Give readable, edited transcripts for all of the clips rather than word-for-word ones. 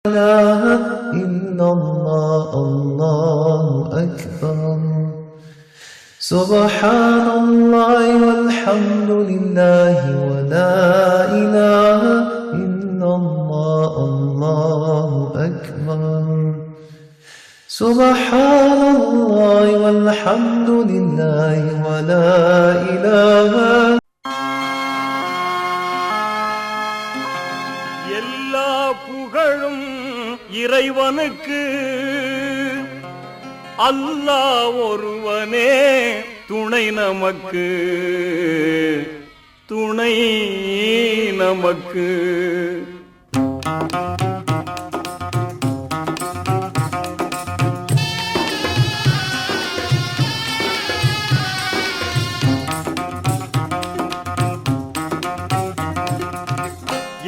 إله إلا الله الله أكبر سبحان الله والحمد لله ولا إله إلا الله الله أكبر سبحان الله والحمد لله ولا إله. எல்லா புகழும் இறைவனுக்கு, அல்லாஹ் ஒருவனே துணை நமக்கு, துணை நமக்கு.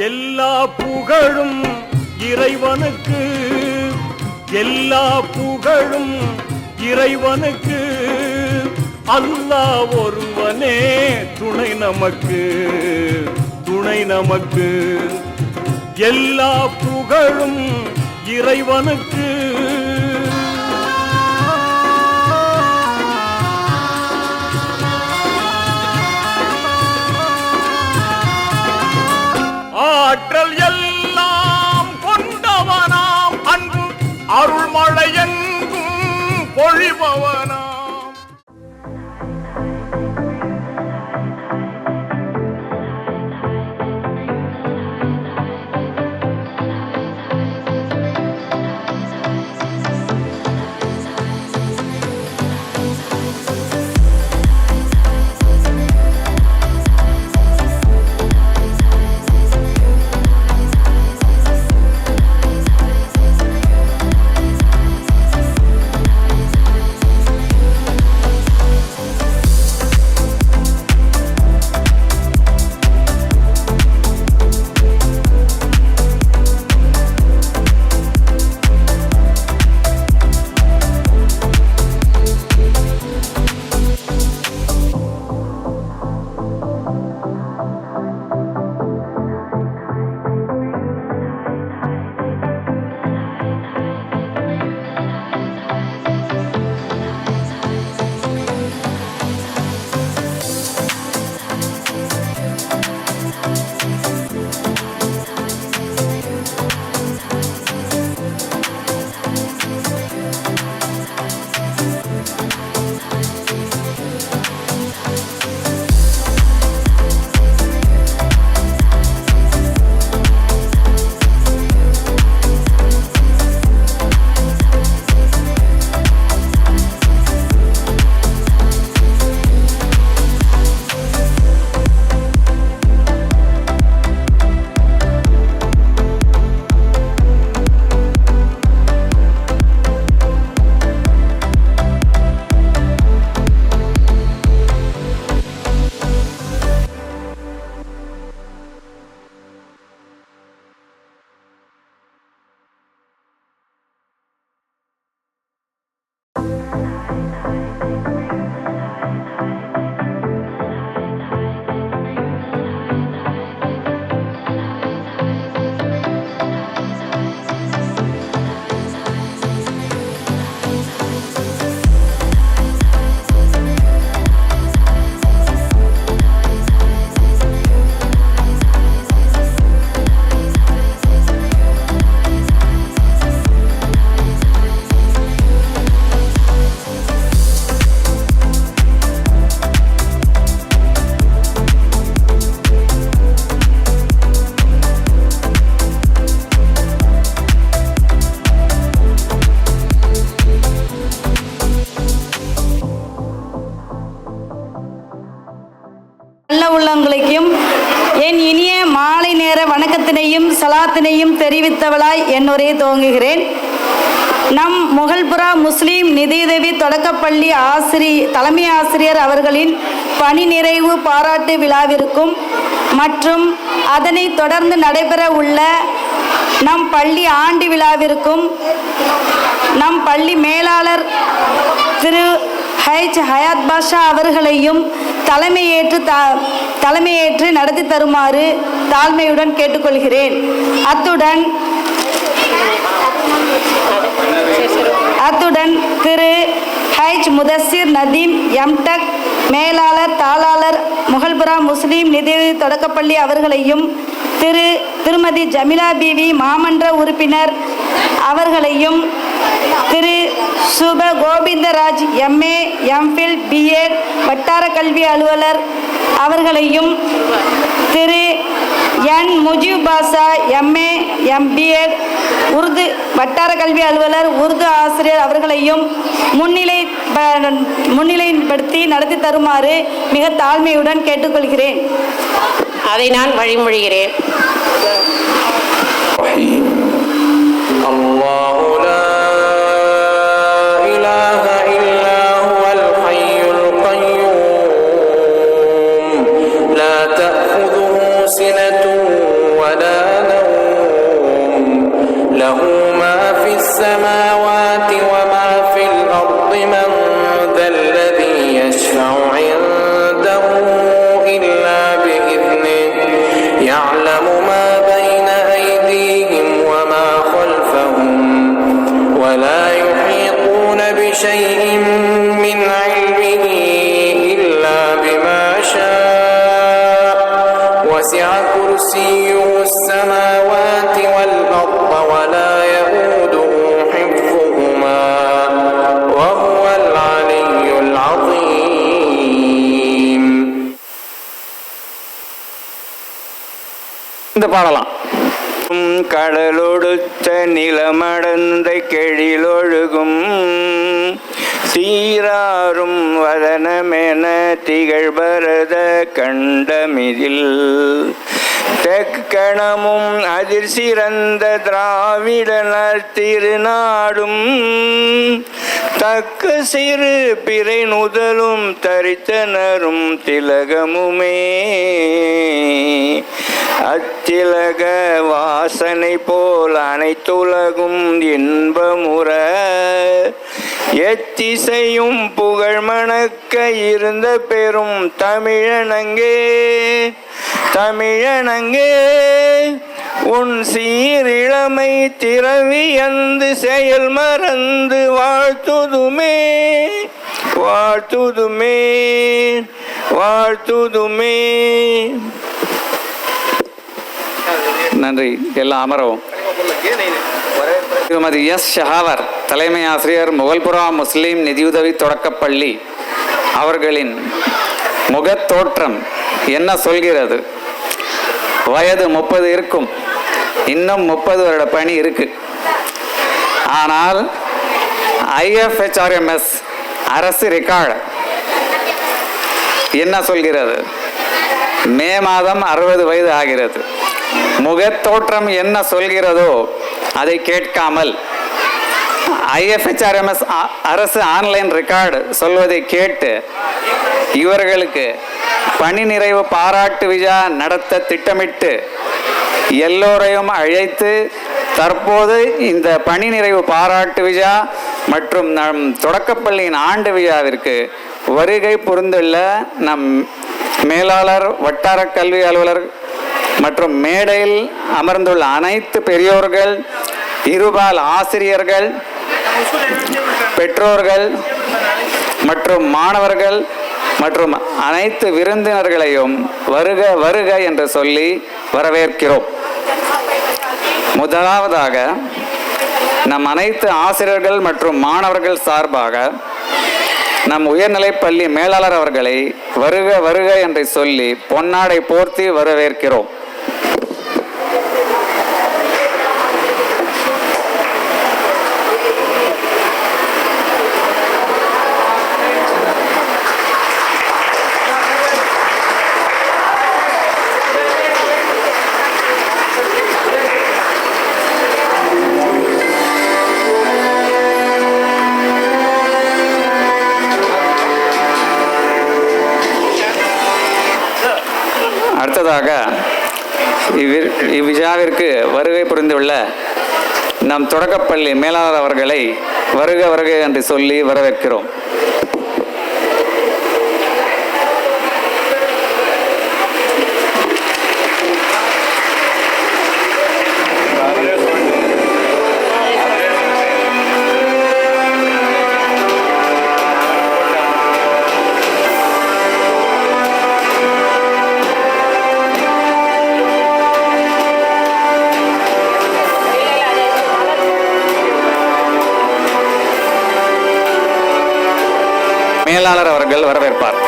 எல்லா புகழும் இறைவனுக்கு, எல்லா புகழும் இறைவனுக்கு, அல்லாஹ் ஒருவனே துணை நமக்கு, துணை நமக்கு. எல்லா புகழும் இறைவனுக்கு. ஆற்றல் எல்லாம் கொண்டவனாம், அன்பு அருள்மழையெங்கும் பொழிபவனாம். உள்ளங்களையும் என் இனிய மாலை நேர வணக்கத்தினையும் சலாத்தினையும் தெரிவித்தவளாய் என்னுரை துவங்குகிறேன். நம் முகல்புரா முஸ்லீம் நிதியுதவி தொடக்கப்பள்ளி தலைமை ஆசிரியர் அவர்களின் பணி நிறைவு பாராட்டு விழாவிற்கும் மற்றும் அதனை தொடர்ந்து நடைபெற உள்ள நம் பள்ளி ஆண்டு விழாவிற்கும் நம் பள்ளி மேலாளர் திரு ஹயாத் பாஷா அவர்களையும் தலைமையேற்று நடத்தி தருமாறு தாழ்மையுடன் கேட்டுக்கொள்கிறேன். அத்துடன் திரு முதஸ்ஸிர் நதீம் எம்டெக் மேலாளர் தாளாளர் முகல்புரா முஸ்லீம் நிதியுதவி தொடக்கப்பள்ளி அவர்களையும் திருமதி ஜமிலா பிவி மாமன்ற உறுப்பினர் அவர்களையும் திரு சுப கோவிந்தராஜ் எம்ஏ எம்ஃபில் பிஎட் வட்டார கல்வி அலுவலர் அவர்களையும் திரு என் முஜிப் பாஷா எம்ஏ எம்பிஎட் உருது வட்டார கல்வி அலுவலர் உருது ஆசிரியர் அவர்களையும் முன்னிலைப்படுத்தி நடத்தி தருமாறு மிக தாழ்மையுடன் கேட்டுக்கொள்கிறேன். அதை நான் வழிமொழிகிறேன். السماوات وما في الأرض من ذا الذي يشفع عنده إلا بإذنه يعلم ما بين أيديهم وما خلفهم ولا يحيطون بشيء من علمه إلا بما شاء وسع كرسيه السماوات والأرض ولا يؤوده حفظهما وهو العلي العظيم. இந்த பாடலாம். கடலொடுத்த நிலமடந்த கெழிலொழுகும் சீராரும் வதனமென திகழ்பரத கண்டமிதில் தெக்கணமும் அதிர் சிறந்த திராவிடனர் திருநாடும் தக்க சிறு பிறை நுதலும் தரித்தனரும் திலகமுமே அத்திலக வாசனை போல் அனைத்துலகும் இன்பமுற எத்திசையும் புகழ் மணக்க இருந்த பெரும் தமிழனங்கே தமிழனங்கே உன் சீரிழமை திரவியந்து செயல் மறந்து வாழ்த்துதுமே வாழ்த்துதுமே வாழ்த்துதுமே. நன்றி. எல்லாம் அமரவும். திருமதி எஸ் ஷஹாவர் தலைமை ஆசிரியர் முகல்புரா முஸ்லீம் நிதியுதவி தொடக்கப்பள்ளி அவர்களின் முகத்தோற்றம் என்ன சொல்கிறது? வயது 30 இருக்கும், இன்னும் 30 வருட பணி இருக்கு. ஆனால் IFHRMS அரசு ரெக்கார்டு என்ன சொல்கிறது? மே மாதம் 60 வயது ஆகிறது. முகத்தோற்றம் என்ன சொல்கிறதோ அதை கேட்காமல் IFHRMS அரசு ஆன்லைன் ரெக்கார்டு சொல்வதை கேட்டு இவர்களுக்கு பணி நிறைவு பாராட்டு விழா நடத்த திட்டமிட்டு எல்லோரையும் அழைத்து தற்போது இந்த பணி நிறைவு பாராட்டு விழா மற்றும் நம் தொடக்கப்பள்ளியின் ஆண்டு விழாவிற்கு வருகை புரிந்துள்ள நம் மேலாளர் வட்டார கல்வி அலுவலர் மற்றும் மேடையில் அமர்ந்துள்ள அனைத்து பெரியோர்கள், இருபால் ஆசிரியர்கள், பெற்றோர்கள் மற்றும் மாணவர்கள் மற்றும் அனைத்து விருந்தினர்களையும் வருக வருக என்று சொல்லி வரவேற்கிறோம். முதலாவதாக நம் அனைத்து ஆசிரியர்கள் மற்றும் மாணவர்கள் சார்பாக நம் உயர்நிலைப்பள்ளி மேலாளர் அவர்களை வருக வருக என்று சொல்லி பொன்னாடை போர்த்தி வரவேற்கிறோம். அடுத்ததாக இவ்விழாவிற்கு வருகை புரிந்துள்ள நம் தொடக்கப்பள்ளி மேலாளர் அவர்களை வருக வருக என்று சொல்லி வரவேற்கிறோம். மேலாளர் அவர்கள் வரவேற்பார்.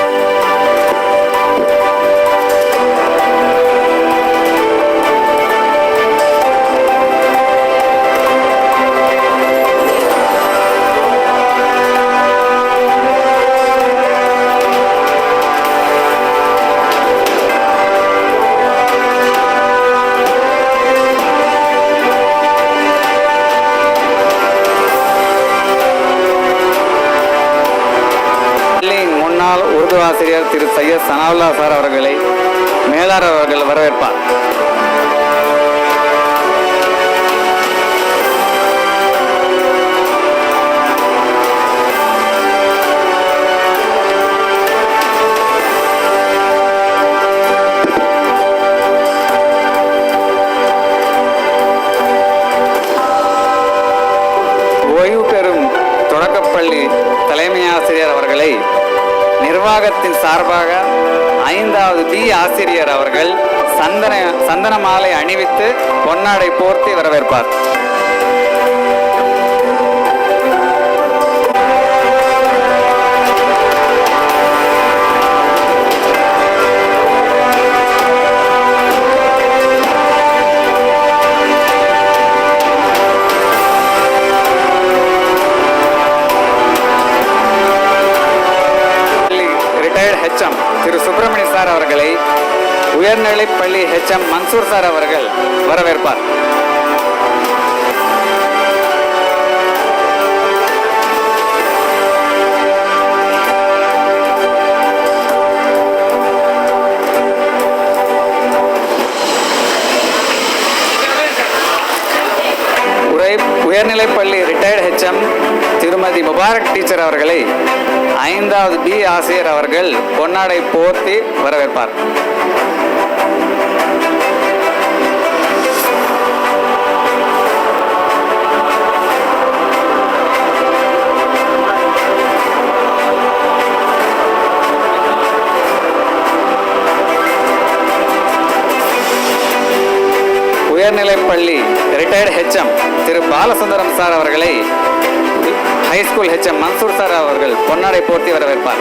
உருது ஆசிரியர் திரு சையத் சனாவுல்லா சார் அவர்களை மேலாளர் அவர்கள் வரவேற்பார். ஓய்வு பெறும் தொடக்கப்பள்ளி தலைமை ஆசிரியர் அவர்களை நிர்வாகத்தின் சார்பாக 5வது பி ஆசிரியர் அவர்கள் சந்தன மாலை அணிவித்து பொன்னாடை போர்த்தி வரவேற்பார். திரு சுப்பிரமணிய சார் அவர்களை உயர்நிலைப் பள்ளி HM மன்சூர் சார் அவர்கள் வரவேற்பார். உயர்நிலைப் பள்ளி ரிட்டையர்டு HM திருமதி முபாரக் டீச்சர் அவர்களை 5வது பி ஆசிரியர் அவர்கள் பொன்னாடை போர்த்தி வரவேற்பார். உயர்நிலைப் பள்ளி ரிட்டையர்டு HM திரு பாலசுந்தரம் சார் அவர்களை ஹைஸ்கூல் HM மன்சூர் சார் அவர்கள் பொன்னாடை போர்த்தி வரவேற்பார்.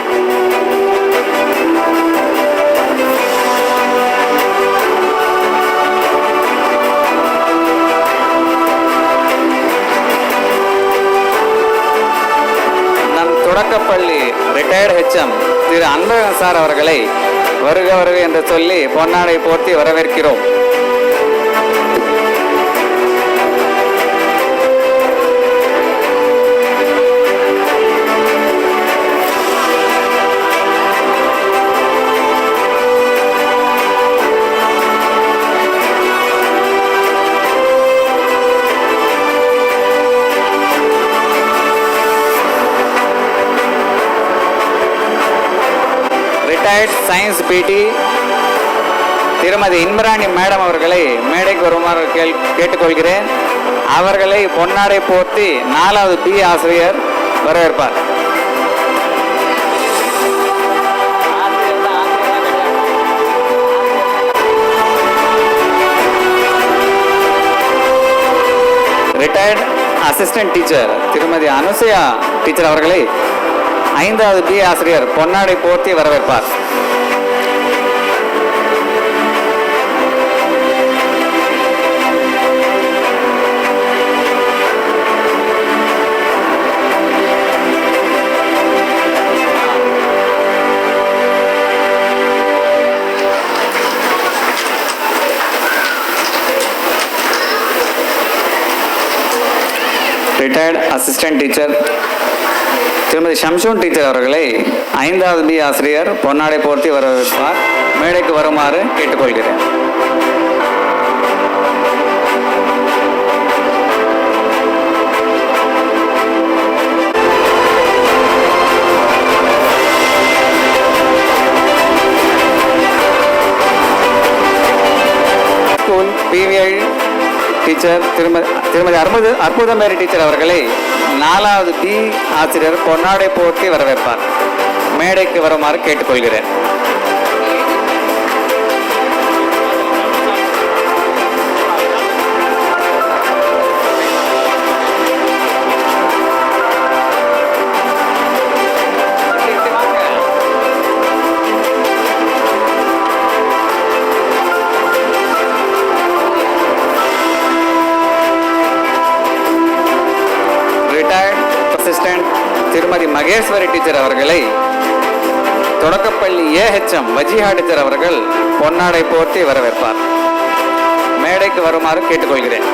நம் தொடக்கப்பள்ளி ரிட்டையர்டு HM திரு அன்பழகன் சார் அவர்களை வருக வருக என்று சொல்லி பொன்னாடை போர்த்தி வரவேற்கிறோம். ரிட்டையர்ட் சயின்ஸ் PT திருமதி இன்பராணி மேடம் அவர்களை மேடைக்கு வருமாறு கேட்டுக்கொள்கிறேன். அவர்களை பொன்னாடை போர்த்தி 4வது பி ஆசிரியர் வரவேற்பார். ரிட்டையர்ட் அசிஸ்டன்ட் டீச்சர் திருமதி அனுசயா டீச்சர் அவர்களை 5வது பி ஆசிரியர் பொன்னாடை போர்த்தி வரவேற்பார். ரிட்டையர்ட் அசிஸ்டன்ட் டீச்சர் திருமதி ஷம்ஷூன் டீச்சர் அவர்களை 5வது பி ஆசிரியர் பொன்னாடை போர்த்தி வரவேற்பார். மேடைக்கு வருமாறு கேட்டுக்கொள்கிறேன். ஸ்கூல் PVI டீச்சர் திருமதி அற்புதமேரி டீச்சர் அவர்களை 4வது பி ஆசிரியர் பொன்னாடை போர்த்தி வரவேற்பார். மேடைக்கு வருமாறு கேட்டுக்கொள்கிறேன். அசிஸ்டன்ட் திருமதி மகேஸ்வரி டீச்சர் அவர்களை தொடக்கப்பள்ளி ஏஹெச்எம் வஜிஹா டீச்சர் அவர்கள் பொன்னாடை போர்த்தி வரவேற்பார். மேடைக்கு வருமாறு கேட்டுக்கொள்கிறேன்.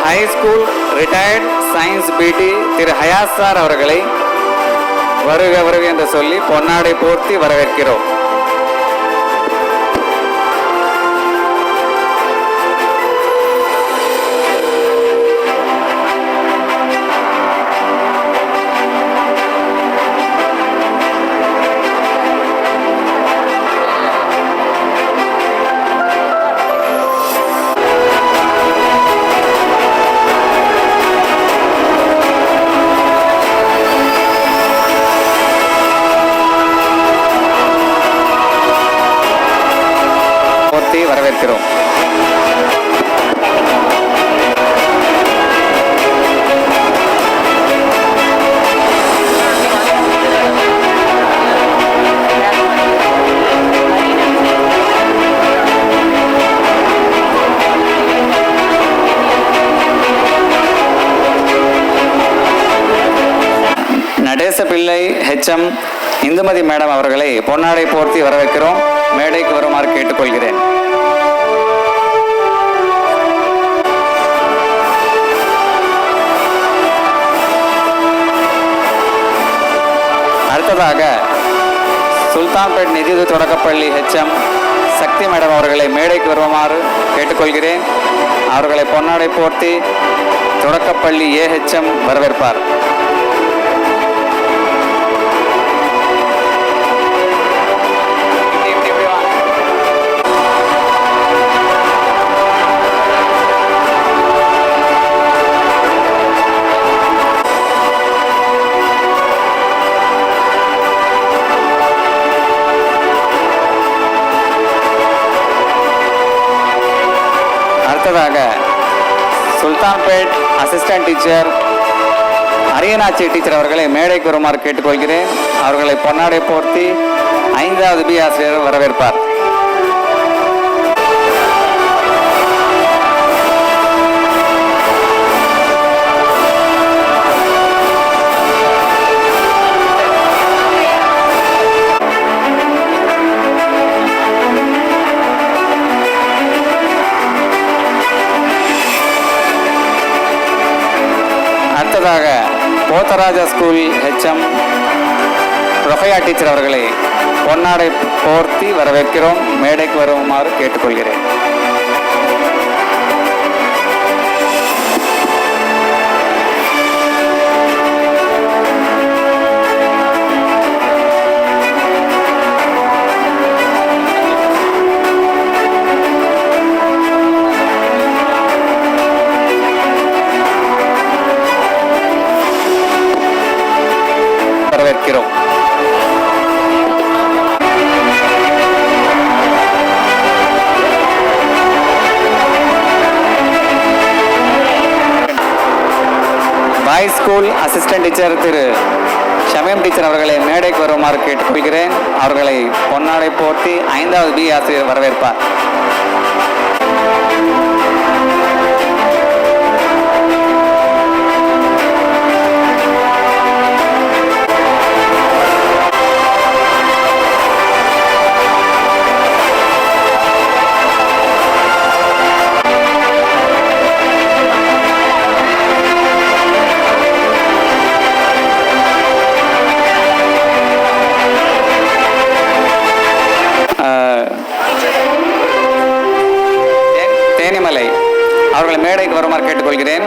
ஹை ஸ்கூல் ரிட்டையர்ட் சயின்ஸ் பிடி திரு ஹயாஸ் சார் அவர்களை வருக வருக என்று சொல்லி பொன்னாடை போர்த்தி வரவேற்கிறோம். வரவேற்கிறோம். நடேச பிள்ளை ஹெச்எம் இந்துமதி மேடம் அவர்களை பொன்னாடை போர்த்தி வரவேற்கிறோம். மேடைக்கு வருமாறு கேட்டுக்கொள்கிறேன். அடுத்ததாக சுல்தான்பேட் நிதியுதவி தொடக்கப்பள்ளி ஹெச்எம் சக்தி மேடம் அவர்களை மேடைக்கு வருமாறு கேட்டுக்கொள்கிறேன். அவர்களை பொன்னாடை போர்த்தி தொடக்கப்பள்ளி ஏஹெச்எம் வரவேற்பார். அடுத்ததாக Sultanpet assistant teacher Ariyanachi teacher அவர்களை மேடைக்கு வருமாறு கேட்டுக்கொள்கிறேன். அவர்களை பொன்னாடை போர்த்தி 5வது பி ஆசிரியர் வரவேற்பார். அடுத்ததாக போத்தராஜா ஸ்கூல் ஹெச்எம் ரொஹையா டீச்சர் அவர்களை பொன்னாடை போர்த்தி வரவேற்கிறோம். மேடைக்கு வருமாறு கேட்டுக்கொள்கிறேன். வரவேற்கிறோம். பாய்ஸ் ஸ்கூல் அசிஸ்டன்ட் டீச்சர் திரு ஷமீம் டீச்சர் அவர்களை மேடைக்கு வருமாறு கேட்டுக்கொள்கிறேன். அவர்களை பொன்னாடை போர்த்தி 5வது பி ஆசிரியர் வரவேற்பார். தேனிமலை அவர்களை மேடைக்கு வருமாறு கேட்டுக்கொள்கிறேன்.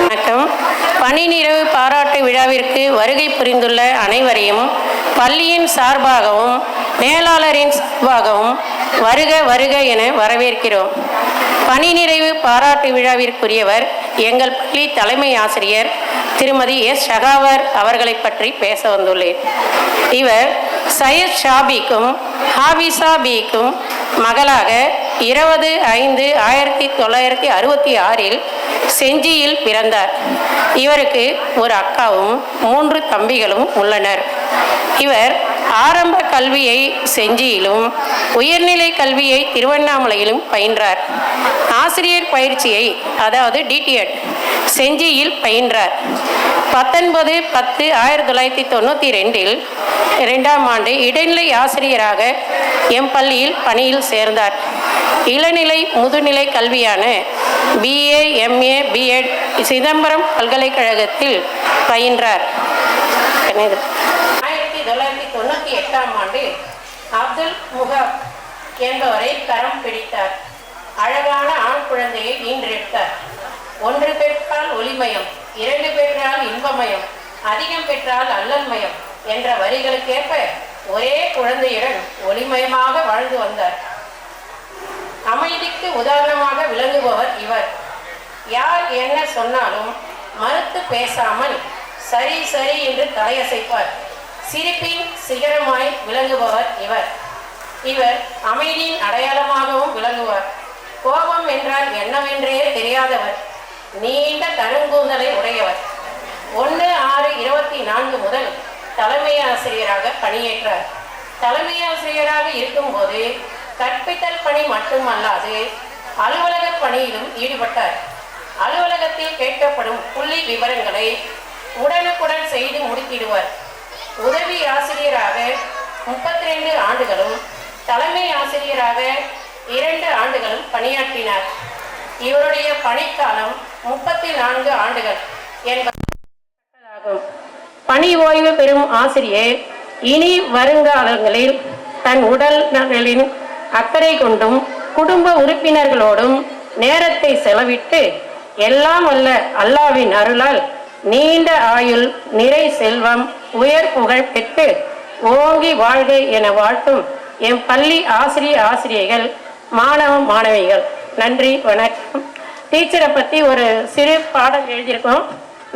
வணக்கம். பணி நிறைவு பாராட்டு விழாவிற்கு வருகை புரிந்துள்ள அனைவரையும் பள்ளியின் சார்பாகவும் மேலாளரின் சார்பாகவும் வருக வருக என வரவேற்கிறோம். பணி நிறைவு பாராட்டு விழாவிற்குரியவர் எங்கள் பள்ளி தலைமை ஆசிரியர் திருமதி எஸ் ஷகாவர் அவர்களை பற்றி பேச வந்துள்ளேன். இவர் சையத் ஷாபிக்கும் ஹாபிசா பிக்கும் மகளாக 20/5/1966 செஞ்சியில் பிறந்தார். இவருக்கு ஒரு அக்காவும் 3 தம்பிகளும் உள்ளனர். இவர் ஆரம்ப கல்வியை செஞ்சியிலும் உயர்நிலை கல்வியை திருவண்ணாமலையிலும் பயின்றார். ஆசிரியர் பயிற்சியை அதாவது டிடிஎட் செஞ்சியில் பயின்றார். 19/10/1992 2ஆம் ஆண்டு இடைநிலை ஆசிரியராக எம் பள்ளியில் பணியில் சேர்ந்தார். இளநிலை முதுநிலை கல்வியான BA MA BEd சிதம்பரம் பல்கலைக்கழகத்தில் பயின்றார். 1998ஆம் ஆண்டு அப்துல் முகாப் என்பவரை கரம் பிடித்தார். அழகான ஆண் குழந்தையை ஈன்றெடுத்தார். 1 பெற்றால் ஒளிமயம், 2 பெற்றால் இன்பமயம், அதிகம் பெற்றால் அல்லல்மயம் என்ற வரிகளுக்கேற்ப ஒரே குழந்தையுடன் ஒளிமயமாக வாழ்ந்து வந்தார். அமைதிக்கு உதாரணமாக விளங்குபவர் இவர். யார் என்ன சொன்னாலும் மறுத்து பேசாமல் சரி சரி என்று தலையசைப்பார். சிரிப்பின் சிகரமாய் விளங்குபவர் இவர். இவர் அமைதியின் அடையாளமாகவும் விளங்குவார். கோபம் என்றால் என்னவென்றே தெரியாதவர். நீண்ட கருங்கூந்தலை உடையவர். 1/6/24 முதல் தலைமை ஆசிரியராக பணியேற்றார். தலைமை ஆசிரியராக இருக்கும்போது கற்பித்தல் பணி மட்டுமல்லாது அலுவலக பணியிலும் ஈடுபட்டார். அலுவலகத்தில் கேட்கப்படும் புள்ளி விவரங்களை உடனுக்குடன் செய்து முடித்திடுவார். உதவி ஆசிரியராக 32 ஆண்டுகளும் தலைமை ஆசிரியராக 2 ஆண்டுகளும் பணியாற்றினார். இவருடைய பணிக்காலம் 34 ஆண்டுகள் என்பதாகும். பணி ஓய்வு பெறும் ஆசிரியர் இனி வருங்காலங்களில் தன் உடல் நலனின் அக்கறை கொண்டும் குடும்ப உறுப்பினர்களோடும் நேரத்தை செலவிட்டு எல்லாம் வல்ல அல்லாவின் அருளால் நீண்ட ஆயுள், நிறை செல்வம், உயர் புகழ் பெற்று ஓங்கி வாழ்க என வாழ்த்தும் எம் பள்ளி ஆசிரியர்கள், மாணவ மாணவிகள். நன்றி, வணக்கம். டீச்சரை பற்றி ஒரு சிறு பாடல் எழுதியிருக்கோம்.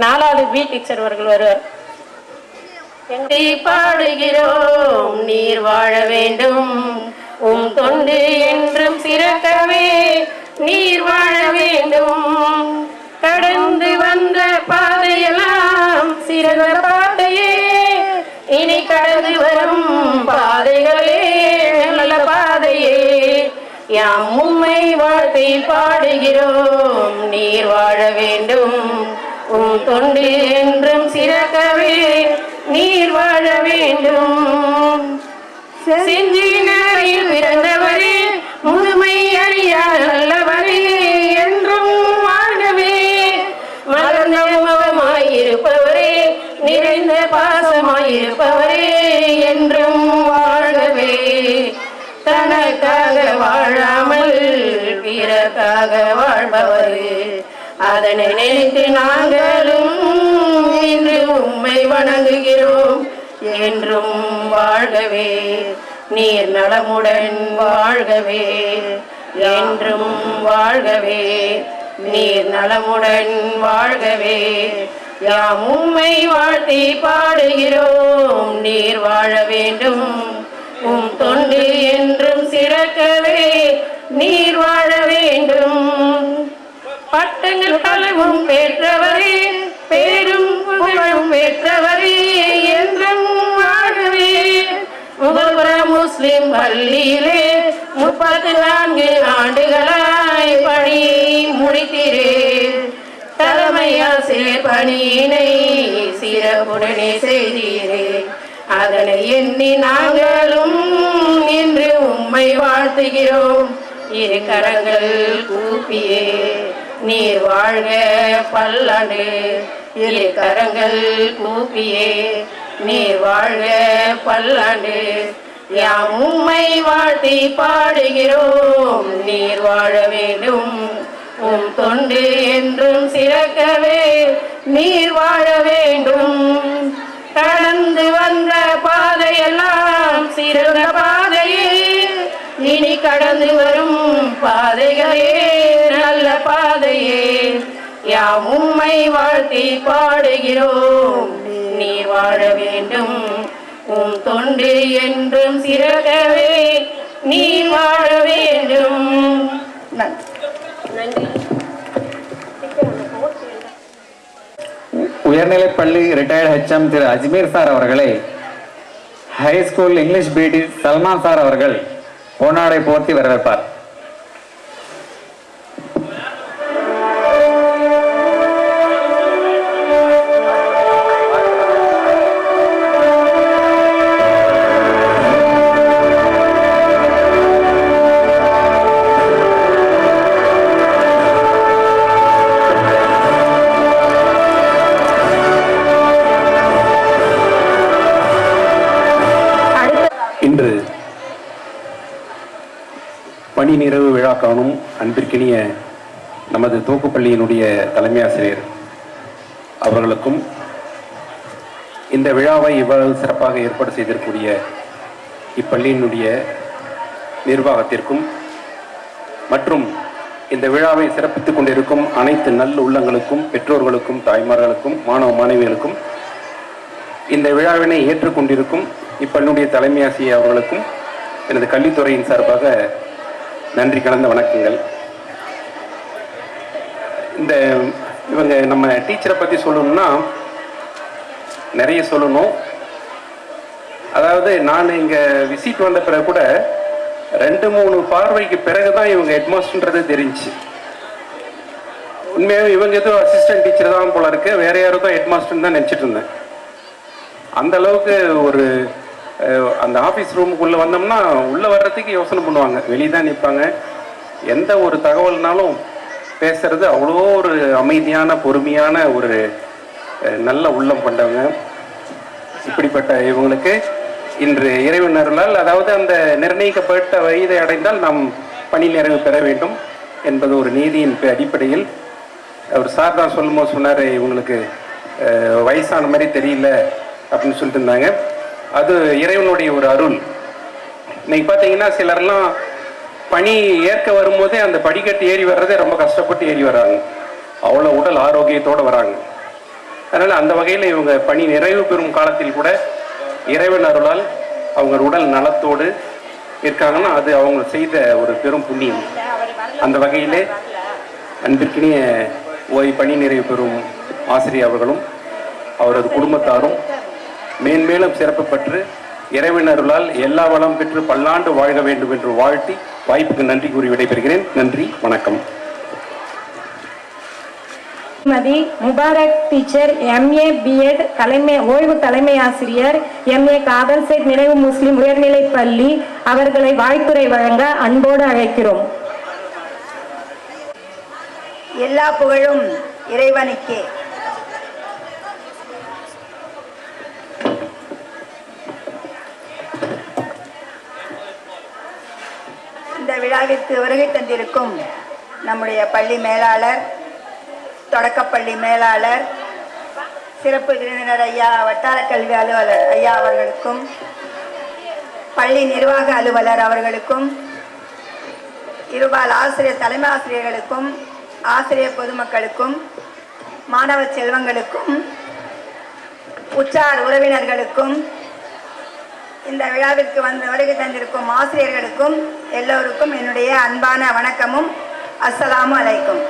4வது பி டீச்சர் அவர்கள் வருவார். பாடுகிறோம் நீர் வாழ வேண்டும், உம் தொண்டு என்றும் சிறக்கவே நீர் வாழ வேண்டும். கடந்து வந்த பாதையெல்லாம் சிறந்த பாதையே, இனி கடந்து வரும் பாதைகளே நல்ல பாதையே. யாம் உம்மை வாழ்த்தை பாடுகிறோம் நீர் வாழ வேண்டும், உம் தொண்டு என்றும் சிறக்கவே நீர் வாழ வேண்டும். செஞ்சினரில் பிறந்தவரே, முதுமை அறியாத நல்லவரே, என்றும் வாழ்கவே. மலர்ந்த முகமாயிருப்பவரே, நிறைந்த பாசமாயிருப்பவரே, என்றும் வாழ்கவே. தனக்காக வாழாமல் பிறக்காக வாழ்பவரே, அதனை நினைத்து நாங்களும் இன்று உம்மை வணங்குகிறோம். என்றும் வாழ்கவே, நீர் நலமுடன் வாழ்கவே. என்றும் வாழ்கவே, நீர் நலமுடன் வாழ்கவே. யாம் உம்மை வாழ்த்தி பாடுகிறோம் நீர் வாழ வேண்டும், உம் தொண்டு என்றும் சிறக்கவே நீர் வாழ வேண்டும். பட்டங்கள் பலவும் பெற்றவரே, பேரும் புகழும் பெற்றவரே, என்றும் வாழ்கவே. முதல்வர முஸ்லிம் பள்ளியிலே 34 ஆண்டுகளாய் பணி முடித்தீரே. தலைமை ஆசிரியர் பணியினை சிறப்புடனே செய்தீரே. அதனை எண்ணி நாங்களும் இன்று உம்மை வாழ்த்துகிறோம். 2 கரங்கள் கூப்பியே நீர் வாழ்க பல்லாண்டு. 2 கரங்கள் கூப்பியே நீர் வாழ்க பல்லாண்டு. யாம் உம்மை வாழ்த்தி பாடுகிறோம் நீர் வாழ வேண்டும், உம் தொண்டு என்றும் சிறக்கவே நீர் வாழ வேண்டும். கடந்து வந்த பாதையெல்லாம் சிறந்த பாதையே, இனி கடந்து வரும் பாதைகளே யாம் உம்மை வாழ்த்தி பாடுகிறோம். நீர் வாழ வேண்டும், உம் தொண்டு என்றும் சிறகவே நீர் வாழ வேண்டும். நன்றி. உயர்நிலைப்பள்ளி ரிட்டையர்டு HM திரு அஜ்மீர் சார் அவர்களை ஹை ஸ்கூல் இங்கிலீஷ் பிடி சல்மான் சார் அவர்கள் பொன்னாடை போர்த்தி வரவேற்பார். இன்று பணி நிறைவு விழா காணும் அன்பிற்கினிய நமது தோக்குப்பள்ளியினுடைய தலைமை ஆசிரியர் அவர்களுக்கும், இந்த விழாவை இவ்வளவு சிறப்பாக ஏற்பாடு செய்திருக்கக்கூடிய இப்பள்ளியினுடைய நிர்வாகத்திற்கும் மற்றும் இந்த விழாவை சிறப்பித்துக் கொண்டிருக்கும் அனைத்து நல்ல உள்ளங்களுக்கும், பெற்றோர்களுக்கும், தாய்மார்களுக்கும், மாணவ மாணவிகளுக்கும், இந்த விழாவினை ஏற்றுக்கொண்டிருக்கும் இப்பள்ளியுடைய தலைமை ஆசிரியர் அவர்களுக்கும் எனது கல்வித்துறையின் சார்பாக நன்றி கலந்த வணக்கங்கள். இவங்க நம்ம டீச்சரை பற்றி சொல்லணும்னா நிறைய சொல்லணும். அதாவது நான் இங்கே விசிட் வந்த பிறகு கூட 2-3 பார்வைக்கு பிறகு தான் இவங்க ஹெட்மாஸ்டர்ன்றது தெரிஞ்சு. உண்மையாக இவங்க ஏதோ அசிஸ்டன்ட் டீச்சர் தான் போல இருக்கு, வேற யாரும் தான் ஹெட்மாஸ்டர்னு தான் நினச்சிட்டு இருந்தேன். அந்த அளவுக்கு ஒரு அந்த ஆஃபீஸ் ரூமுக்குள்ளே வந்தோம்னா உள்ளே வர்றதுக்கு யோசனை பண்ணுவாங்க, வெளியே தான் நிற்பாங்க. எந்த ஒரு தகவல்னாலும் பேசுறது அவ்வளோ ஒரு அமைதியான பொறுமையான ஒரு நல்ல உள்ளம் கொண்டவங்க. இப்படிப்பட்ட இவங்களுக்கு இன்று இறைவன் அருளால், அதாவது அந்த நிர்ணயிக்கப்பட்ட வயதை அடைந்தால் நாம் பணி நிறைவு பெற வேண்டும் என்பது ஒரு நீதியின் அடிப்படையில் அவர் சார் தான் சொல்லும்போது சொன்னார், இவங்களுக்கு வயசான மாதிரி தெரியல அப்படின்னு சொல்லிட்டு இருந்தாங்க. அது இறைவனுடைய ஒரு அருள். இன்னைக்கு பார்த்தீங்கன்னா சிலர்லாம் பணி ஏற்க வரும்போதே அந்த படிக்கட்டு ஏறி வர்றதே ரொம்ப கஷ்டப்பட்டு ஏறி வர்றாங்க, அவ்வளோ உடல் ஆரோக்கியத்தோடு வராங்க. அதனால் அந்த வகையில் இவங்க பணி நிறைவு பெறும் காலத்தில் கூட இறைவன் அருளால் அவங்க உடல் நலத்தோடு இருக்காங்கன்னா அது அவங்க செய்த ஒரு பெரும் புண்ணியம். அந்த வகையிலே அன்பிற்கினிய பணி நிறைவு பெறும் ஆசிரியர் அவர்களும் அவரது குடும்பத்தாரும் மேன்மேலும் சிறப்பு பெற்று இறைவன் அருளால் எல்லா வளம் பெற்று பல்லாண்டு வாழ்க வேண்டும் என்று வாழ்த்தி வாய்ப்புக்கு நன்றி கூறி விடைபெறுகிறேன். நன்றி, வணக்கம். மதி முபாரக் டீச்சர், MA B.Ed ஓய்வு தலைமை ஆசிரியர், MA காதல் சேட் நினைவு முஸ்லிம் உயர்நிலைப் பள்ளி அவர்களை வாழ்த்துரை வழங்க அன்போடு அழைக்கிறோம். எல்லா புகழும் இறைவனுக்கே. இந்த விழாவிற்கு வருகை தந்திருக்கும் நம்முடைய பள்ளி மேலாளர், தொடக்கப்பள்ளி மேலாளர், சிறப்பு விருந்தினர் ஐயா வட்டார கல்வி அலுவலர் ஐயா அவர்களுக்கும், பள்ளி நிர்வாக அலுவலர் அவர்களுக்கும், இருபால் ஆசிரியர் தலைமை ஆசிரியர்களுக்கும், ஆசிரியர் பொதுமக்களுக்கும், மாணவ செல்வங்களுக்கும், உற்றார் உறவினர்களுக்கும், இந்த விழாவிற்கு வருகை தந்திருக்கும் ஆசிரியர்களுக்கும் எல்லோருக்கும் என்னுடைய அன்பான வணக்கமும் அஸ்ஸலாமு அலைக்கும்.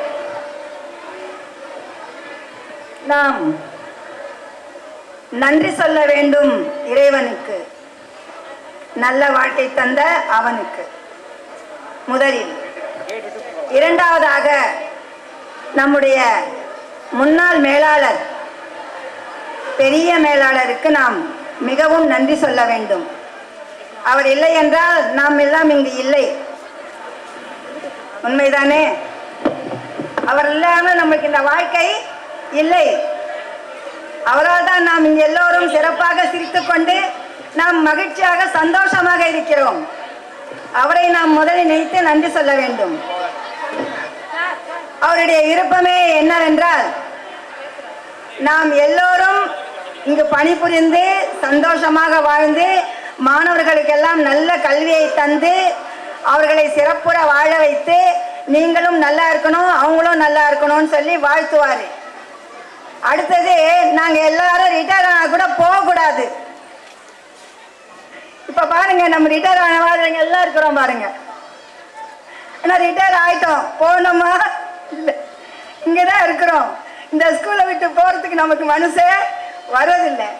நாம் நன்றி சொல்ல வேண்டும் இறைவனுக்கு, நல்ல வாழ்க்கை தந்த அவனுக்கு முதலில். இரண்டாவதாக நம்முடைய முன்னாள் மேலாளர், பெரிய மேலாளருக்கு நாம் மிகவும் நன்றி சொல்ல வேண்டும். அவர் இல்லை என்றால் நாம் எல்லாம் இங்கு இல்லை. உண்மைதானே? அவர் இல்லாமல் நமக்கு இந்த வாழ்க்கை இல்லை. அவரால் தான் நாம் இங்கு எல்லோரும் சிறப்பாக சிரித்துக்கொண்டு நாம் மகிழ்ச்சியாக சந்தோஷமாக இருக்கிறோம். அவரை நாம் முதலில் நினைத்து நன்றி சொல்ல வேண்டும். அவருடைய விருப்பமே என்னவென்றால், நாம் எல்லோரும் இங்கு பணிபுரிந்து சந்தோஷமாக வாழ்ந்து மாணவர்களுக்கெல்லாம் நல்ல கல்வியை தந்து அவர்களை சிறப்புற வாழ வைத்து நீங்களும் நல்லா இருக்கணும், அவங்களும் நல்லா இருக்கணும்னு சொல்லி வாழ்த்துவார். அடுத்தது, நாங்கள் எல்லாரும் ரிட்டையர் ஆனால் கூட போகக்கூடாது. இப்போ பாருங்க, நம்ம ரிட்டையர் ஆனவங்க எல்லாம் இருக்கிறோம் பாருங்க. ஏன்னா ரிட்டையர் ஆகிட்டோம், போகணுமா? இல்லை, இங்கே தான் இருக்கிறோம். இந்த ஸ்கூலை விட்டு போகிறதுக்கு நமக்கு மனசே வரதில்லை.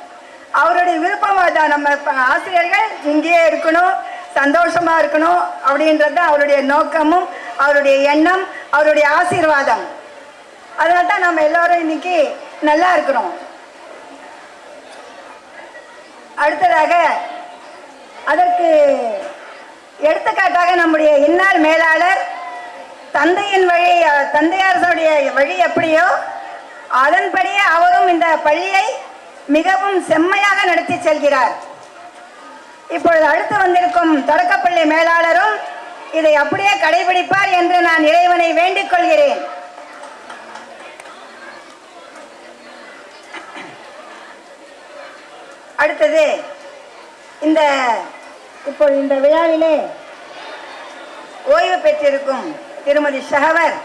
அவருடைய விருப்பமாக தான் நம்ம ஆசிரியர்கள் இங்கேயே இருக்கணும், சந்தோஷமாக இருக்கணும் அப்படின்றது தான் அவருடைய நோக்கமும் அவருடைய எண்ணம், அவருடைய ஆசீர்வாதம். அதனால தான் நம்ம எல்லோரும் இன்னைக்கு நல்லா இருக்கிறோம். அடுத்ததாக, அதற்கு எடுத்துக்காட்டாக நம்முடைய இன்னார் மேலாளர் தந்தையின் வழி, தந்தையாருடைய வழி எப்படியோ அதன்படியே அவரும் இந்த பள்ளியை மிகவும் செம்மையாக நடத்தி செல்கிறார். இப்பொழுது அடுத்து வந்திருக்கும் தொடக்கப்பள்ளி மேலாளரும் இதை அப்படியே கடைபிடிப்பார் என்று நான் இறைவனை வேண்டிக் கொள்கிறேன். அடுத்தது, இப்போ இந்த விழாவிலே ஓய்வு பெற்றிருக்கும் திருமதி ஷஹவர்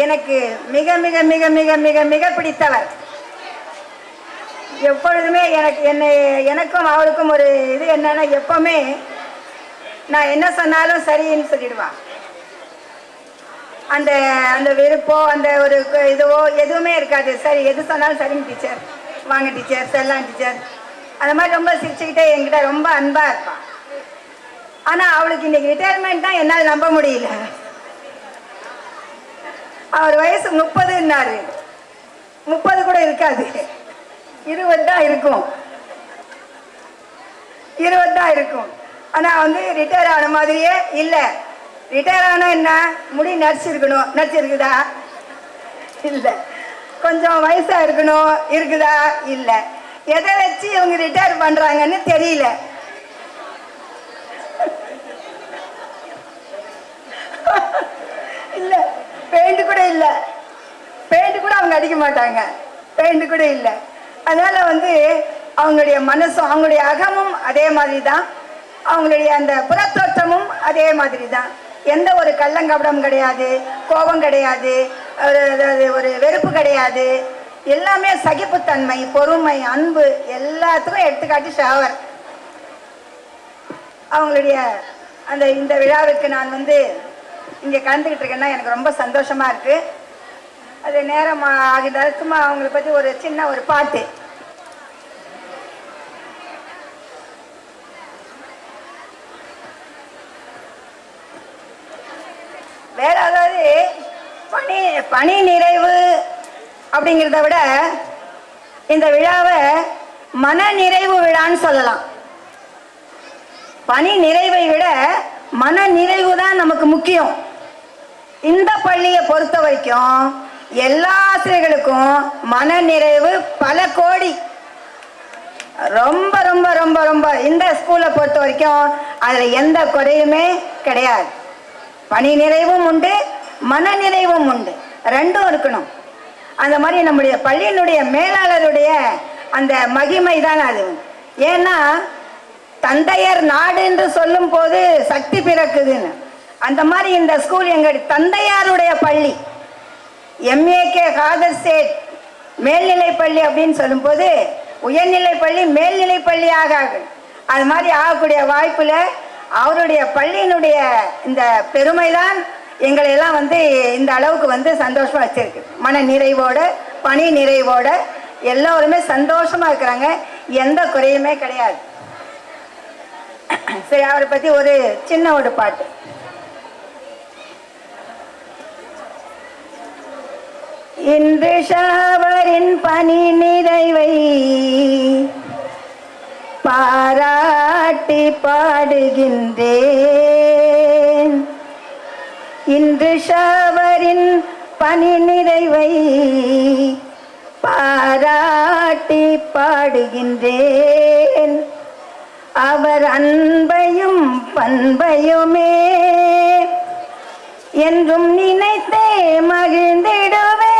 எனக்கு மிக மிக மிக மிக மிக மிக பிடித்தவர். எப்பொழுதுமே எனக்கும் அவருக்கும் ஒரு இது என்னன்னா, எப்பவுமே நான் என்ன சொன்னாலும் சரின்னு சொல்லிடுவான். அந்த அந்த விருப்பம், அந்த ஒரு இதுவோ எதுவுமே இருக்காது. சரி, எது சொன்னாலும் சரிங்க டீச்சர், வாங்க டீச்சர், செல்லாம் டீச்சர், அந்த மாதிரி ரொம்ப சிரிச்சுக்கிட்டே என்கிட்ட ரொம்ப அன்பாக இருப்பான். ஆனால் அவளுக்கு இன்னைக்கு ரிட்டையர்மெண்ட் தான் என்னால் நம்ப முடியல. அவர் வயசு 30ன்னாரு, 30 கூட இருக்காது, 20 தான் இருக்கும், 20 தான் இருக்கும். ஆனால் வந்து ரிட்டையர் ஆன மாதிரியே இல்லை. ரிட்டையர் ஆனால் என்ன, முடி நடிச்சிருக்கணும், நடிச்சிருக்குதா? இல்லை. கொஞ்சம் வயசாக இருக்கணும், இருக்குதா? இல்லை. எதை வச்சு இவங்க ரிட்டையர் பண்ணுறாங்கன்னு தெரியல. இல்லை, பெயிண்ட் கூட இல்லை, பெயிண்ட் கூட அவங்க அடிக்க மாட்டாங்க, பெயிண்ட் கூட இல்லை. அதனால் வந்து அவங்களுடைய மனசும் அவங்களுடைய அகமும் அதே மாதிரி தான், அவங்களுடைய அந்த புறத்தோற்றமும் அதே மாதிரி தான். எந்த ஒரு கள்ளங்கபடம் கிடையாது, கோபம் கிடையாது, ஒரு வெறுப்பு கிடையாது. எல்லாமே சகிப்புத்தன்மை, பொறுமை, அன்பு, எல்லாத்துக்கும் எடுத்துக்காட்டி ஷஹவர். அவங்களுடைய இந்த விழாவுக்கு நான் வந்து இங்கே கலந்துக்கிட்டு இருக்கேன்னா எனக்கு ரொம்ப சந்தோஷமாக இருக்குது. அது நேரம் ஆகிட்டால் சும்மா அவங்களை பற்றி ஒரு சின்ன ஒரு பாட்டு. வேற அதாவது பணி நிறைவு அப்படிங்கிறத விட இந்த விழாவை மன நிறைவு விழான்னு சொல்லலாம். பணி நிறைவை விட மன நிறைவு தான் நமக்கு முக்கியம். இந்த பள்ளியை பொறுத்த வரைக்கும் எல்லா ஆசிரியர்களுக்கும் மன நிறைவு பல கோடி. ரொம்ப ரொம்ப ரொம்ப ரொம்ப இந்த ஸ்கூலை பொறுத்த வரைக்கும் அதில் எந்த குறையுமே கிடையாது. பணி நிறைவும் உண்டு, மன நிறைவும் உண்டு, ரெண்டும் இருக்கணும். அந்த மாதிரி நம்முடைய பள்ளியினுடைய மேலாளருடைய அந்த மகிமை தான் அது. ஏன்னா தந்தையர் நாடு என்று சொல்லும் போது சக்தி பிறக்குதுன்னு, அந்த மாதிரி இந்த ஸ்கூல் எங்கள் தந்தையாருடைய பள்ளி. எம்ஏகே காதர் சேட் மேல்நிலை பள்ளி அப்படின்னு சொல்லும்போது உயர்நிலை பள்ளி மேல்நிலை பள்ளியாக அது மாதிரி ஆகக்கூடிய வாய்ப்புல அவருடைய பள்ளியினுடைய இந்த பெருமை தான் எங்களை எல்லாம் வந்து இந்த அளவுக்கு வந்து சந்தோஷமா வச்சிருக்கு. மன நிறைவோட பணி நிறைவோட எல்லோருமே சந்தோஷமா இருக்கிறாங்க, எந்த குறையுமே கிடையாது. சரி, அவரை பத்தி ஒரு சின்ன ஒரு பாட்டு. இன்று ஷஹவரின் பணி நிறைவை பாராட்டி பாடுகின்றேன். இன்று ஷஹவரின் பணி நிறைவை பாராட்டி பாடுகின்றேன். அவர் அன்பையும் பண்பையுமே என்றும் நினைத்தே மகிழ்ந்திடுவேன்.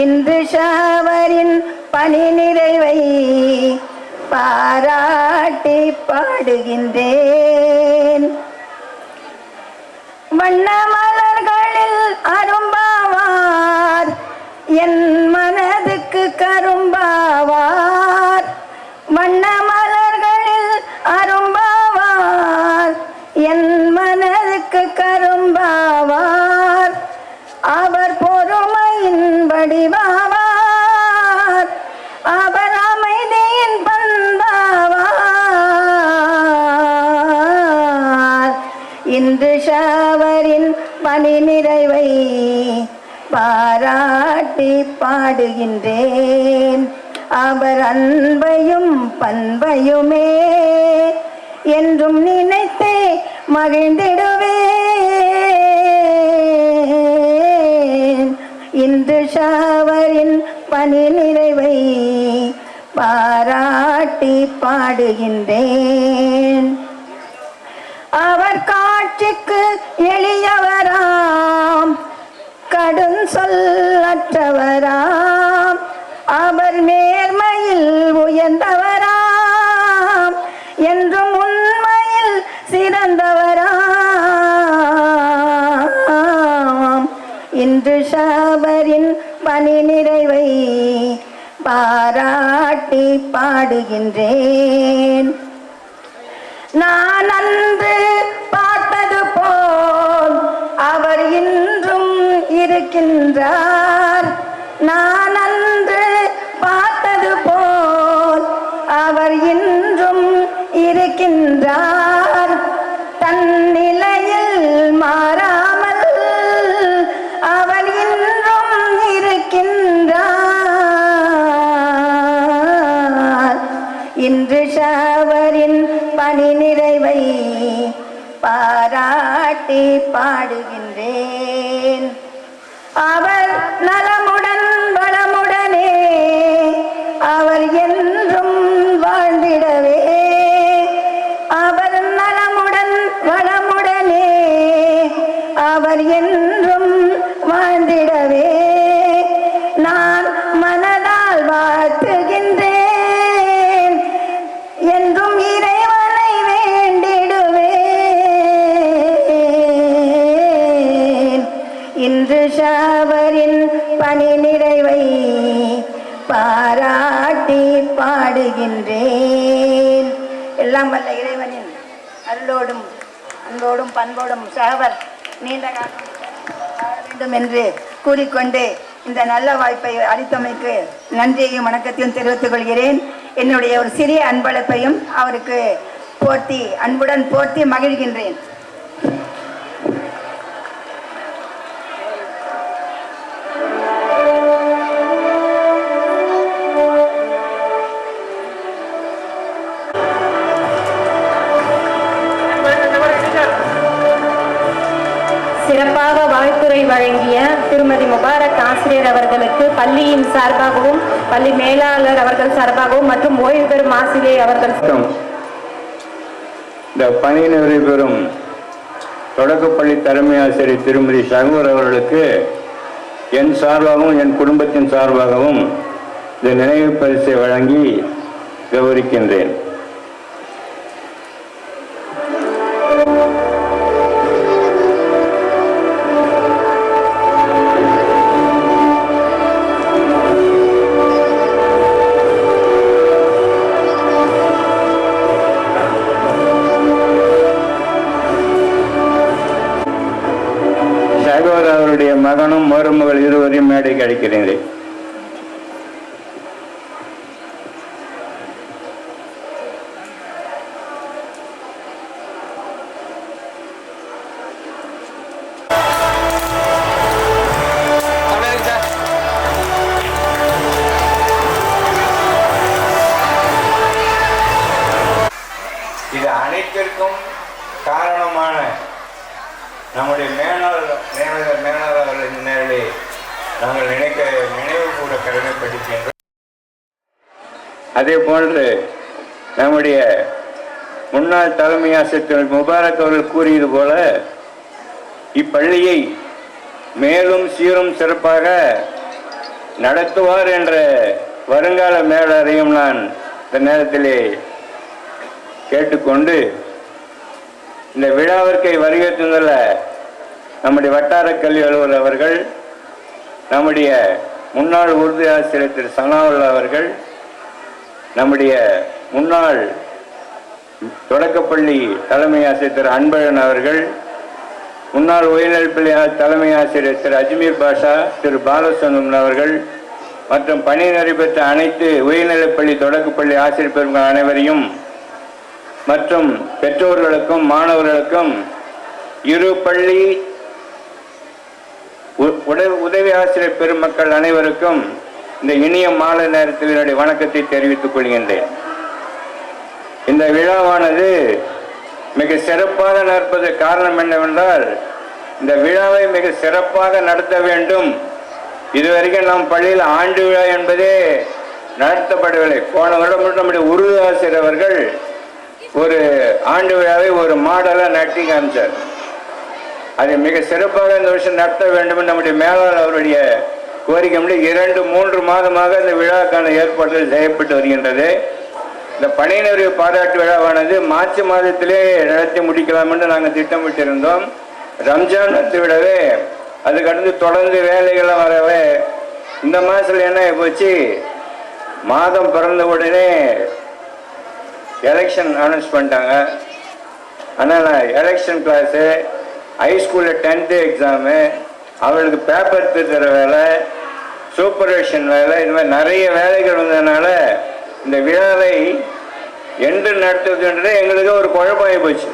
இன்று ஷஹவரின் பணி நிறைவை பாராட்டி பாடுகின்றேன். வண்ண மலர்களில் அரும்பாவார் என் மனதுக்கு கரும்பாவார். வண்ண மலர்களில் அரும்பாவார் என் மனதுக்கு கரும்பாவார். அவர் பொறுமையின் வடிவாவார், அவர் அமைதியின் பண்பாவார். இன்று ஷாவரின் பணி நிறைவை பாராட்டி பாடுகின்றேன். அவர் அன்பையும் பண்பையுமே என்றும் நினைத்தே மகிழ்ந்திடுவேன். இன்று ஷாவரின் பணி நிறைவை பாராட்டி பாடுகின்றேன். அவர் காட்சிக்கு எளியவராம், கடும் சொல்லற்றவராம். அவர் நேர்மையில் உயர்ந்தவராம், என்றும் உண்மையில் சிறந்தவராம். இன்று ஷாவரின் பணி நிறைவை பாராட்டி பாடுகின்றேன். நான் அன்று பார்த்தது போல் அவர் இன்றும் இருக்கின்றார். நான் அன்று பார்த்தது போல் அவர் இன்றும் இருக்கின்றார். தன் நிலையில் மாறாமல் அவர் இன்றும் இருக்கின்றார். இன்று ஷாவரின் பணி நிறைவை பாராட்டி பாடுகின்றேன். அவர் நலமுடன் வளமுடனே அவர் என்றும் வாழ்ந்திடவே. அவர் நலமுடன் வளமுடனே அவர் என்றும் வாழ்ந்திடவே நான் மனதால் வாழ்த்துகின்றேன். என்றும் இறைவனை வேண்டிடுவேன். இன்று ஷாவரின் பணி நிறைவை பாராட்டி பாடுகின்றேன். எல்லாம் வல்ல இறைவனின் அருளோடும் அன்போடும் பண்போடும் ஷாவர் நீண்ட காலம் வாழ வேண்டும் என்று கூறிக்கொண்டு இந்த நல்ல வாய்ப்பை அளித்தமைக்கு நன்றியையும் வணக்கத்தையும் தெரிவித்துக் கொள்கிறேன். என்னுடைய ஒரு சிறிய அன்பளிப்பையும் அவருக்கு போர்த்தி அன்புடன் போர்த்தி மகிழ்கின்றேன். சிறப்பாக வாழ்த்துரை வழங்கிய திருமதி முபாரக் ஆசிரியர் அவர்களுக்கு பள்ளியின் சார்பாகவும் பள்ளி மேலாளர் அவர்கள் சார்பாகவும் மற்றும் ஓய்வு பெறும் ஆசிரியர் அவர்கள் இந்த பணி நிறைவு பெறும் தொடக்கப்பள்ளி தலைமை ஆசிரியர் திருமதி சகோதர் அவர்களுக்கு என் சார்பாகவும் என் குடும்பத்தின் சார்பாகவும் இந்த நினைவு பரிசை வழங்கி கௌரவிக்கின்றேன். அவருடைய மகனும் மருமகள் இருவரையும் மேடைக்கு அழைக்கிறேன். இது அனைத்திற்கும் காரணமான நம்முடைய மேலாளர் அவர்களின் நேரடி நாங்கள் நினைவு கூட கடமைப்படுகின்றோம். அதே போன்று நம்முடைய முன்னாள் தலைமை ஆசிரியர் முபாரக் அவர்கள் கூறியது போல இப்பள்ளியை மேலும் சீரும் சிறப்பாக நடத்துவார் என்ற வருங்கால மேலாளரையும் நான் இந்த நேரத்திலே கேட்டுக்கொண்டு இந்த விழாவிற்கு வருகை தந்துள்ள நம்முடைய வட்டார கல்வி அலுவலர் அவர்கள், நம்முடைய முன்னாள் உருது ஆசிரியர் திரு சனாவுல்லா அவர்கள், நம்முடைய முன்னாள் தொடக்கப்பள்ளி தலைமை ஆசிரியர் திரு அன்பழகன் அவர்கள், முன்னாள் உயர்நிலைப்பள்ளி தலைமை ஆசிரியர் திரு அஜ்மீர் பாஷா, திரு பாலசுந்தரம் அவர்கள் மற்றும் பணி நடைபெற்ற அனைத்து உயர்நிலைப்பள்ளி தொடக்கப்பள்ளி ஆசிரியர் பெருமக்கள் அனைவரையும் மற்றும் பெற்றோர்களுக்கும் மாணவர்களுக்கும் இரு பள்ளி உதவி ஆசிரியர் பெருமக்கள் அனைவருக்கும் இந்த இனிய மாலை நேரத்தில் என்னுடைய வணக்கத்தை தெரிவித்துக் கொள்கின்றேன். இந்த விழாவானது மிக சிறப்பாக நடப்பது காரணம் என்னவென்றால், இந்த விழாவை மிக சிறப்பாக நடத்த வேண்டும். இதுவரைக்கும் நம் பள்ளியில் ஆண்டு விழா என்பதே நடத்தப்படவில்லை. போன வருடம் நம்முடைய உருது ஆசிரியர் அவர்கள் ஒரு ஆண்டு விழாவை ஒரு மாடலாக நடத்தி காமிச்சார். அதை மிக சிறப்பாக இந்த வருஷம் நடத்த வேண்டும் என்று நம்முடைய மேலாளர் அவருடைய கோரிக்கை 2-3 மாதமாக இந்த விழாக்கான ஏற்பாடுகள் செய்யப்பட்டு வருகின்றது. இந்த பணியினருக்கு பாராட்டு விழாவானது மார்ச் மாதத்திலே நடத்தி முடிக்கலாம் என்று நாங்கள் திட்டமிட்டிருந்தோம். ரம்ஜான் விடவே அதுக்கடுத்து தொடர்ந்து வேலைகள்லாம் வரவே இந்த மாதத்தில் என்ன போச்சு, மாதம் பிறந்த உடனே எலெக்ஷன் அனௌன்ஸ் பண்ணிட்டாங்க. அதனால் எலெக்ஷன் கிளாஸு, ஹைஸ்கூலில் 10th எக்ஸாமு, அவளுக்கு பேப்பர் திருத்துற வேலை, சூப்பர்வைஷன் வேலை, இந்த மாதிரி நிறைய வேலைகள் வந்ததுனால இந்த விழாவை என்று நடத்துவதுன்றது எங்களுக்கு ஒரு குழப்பமாகி போச்சு.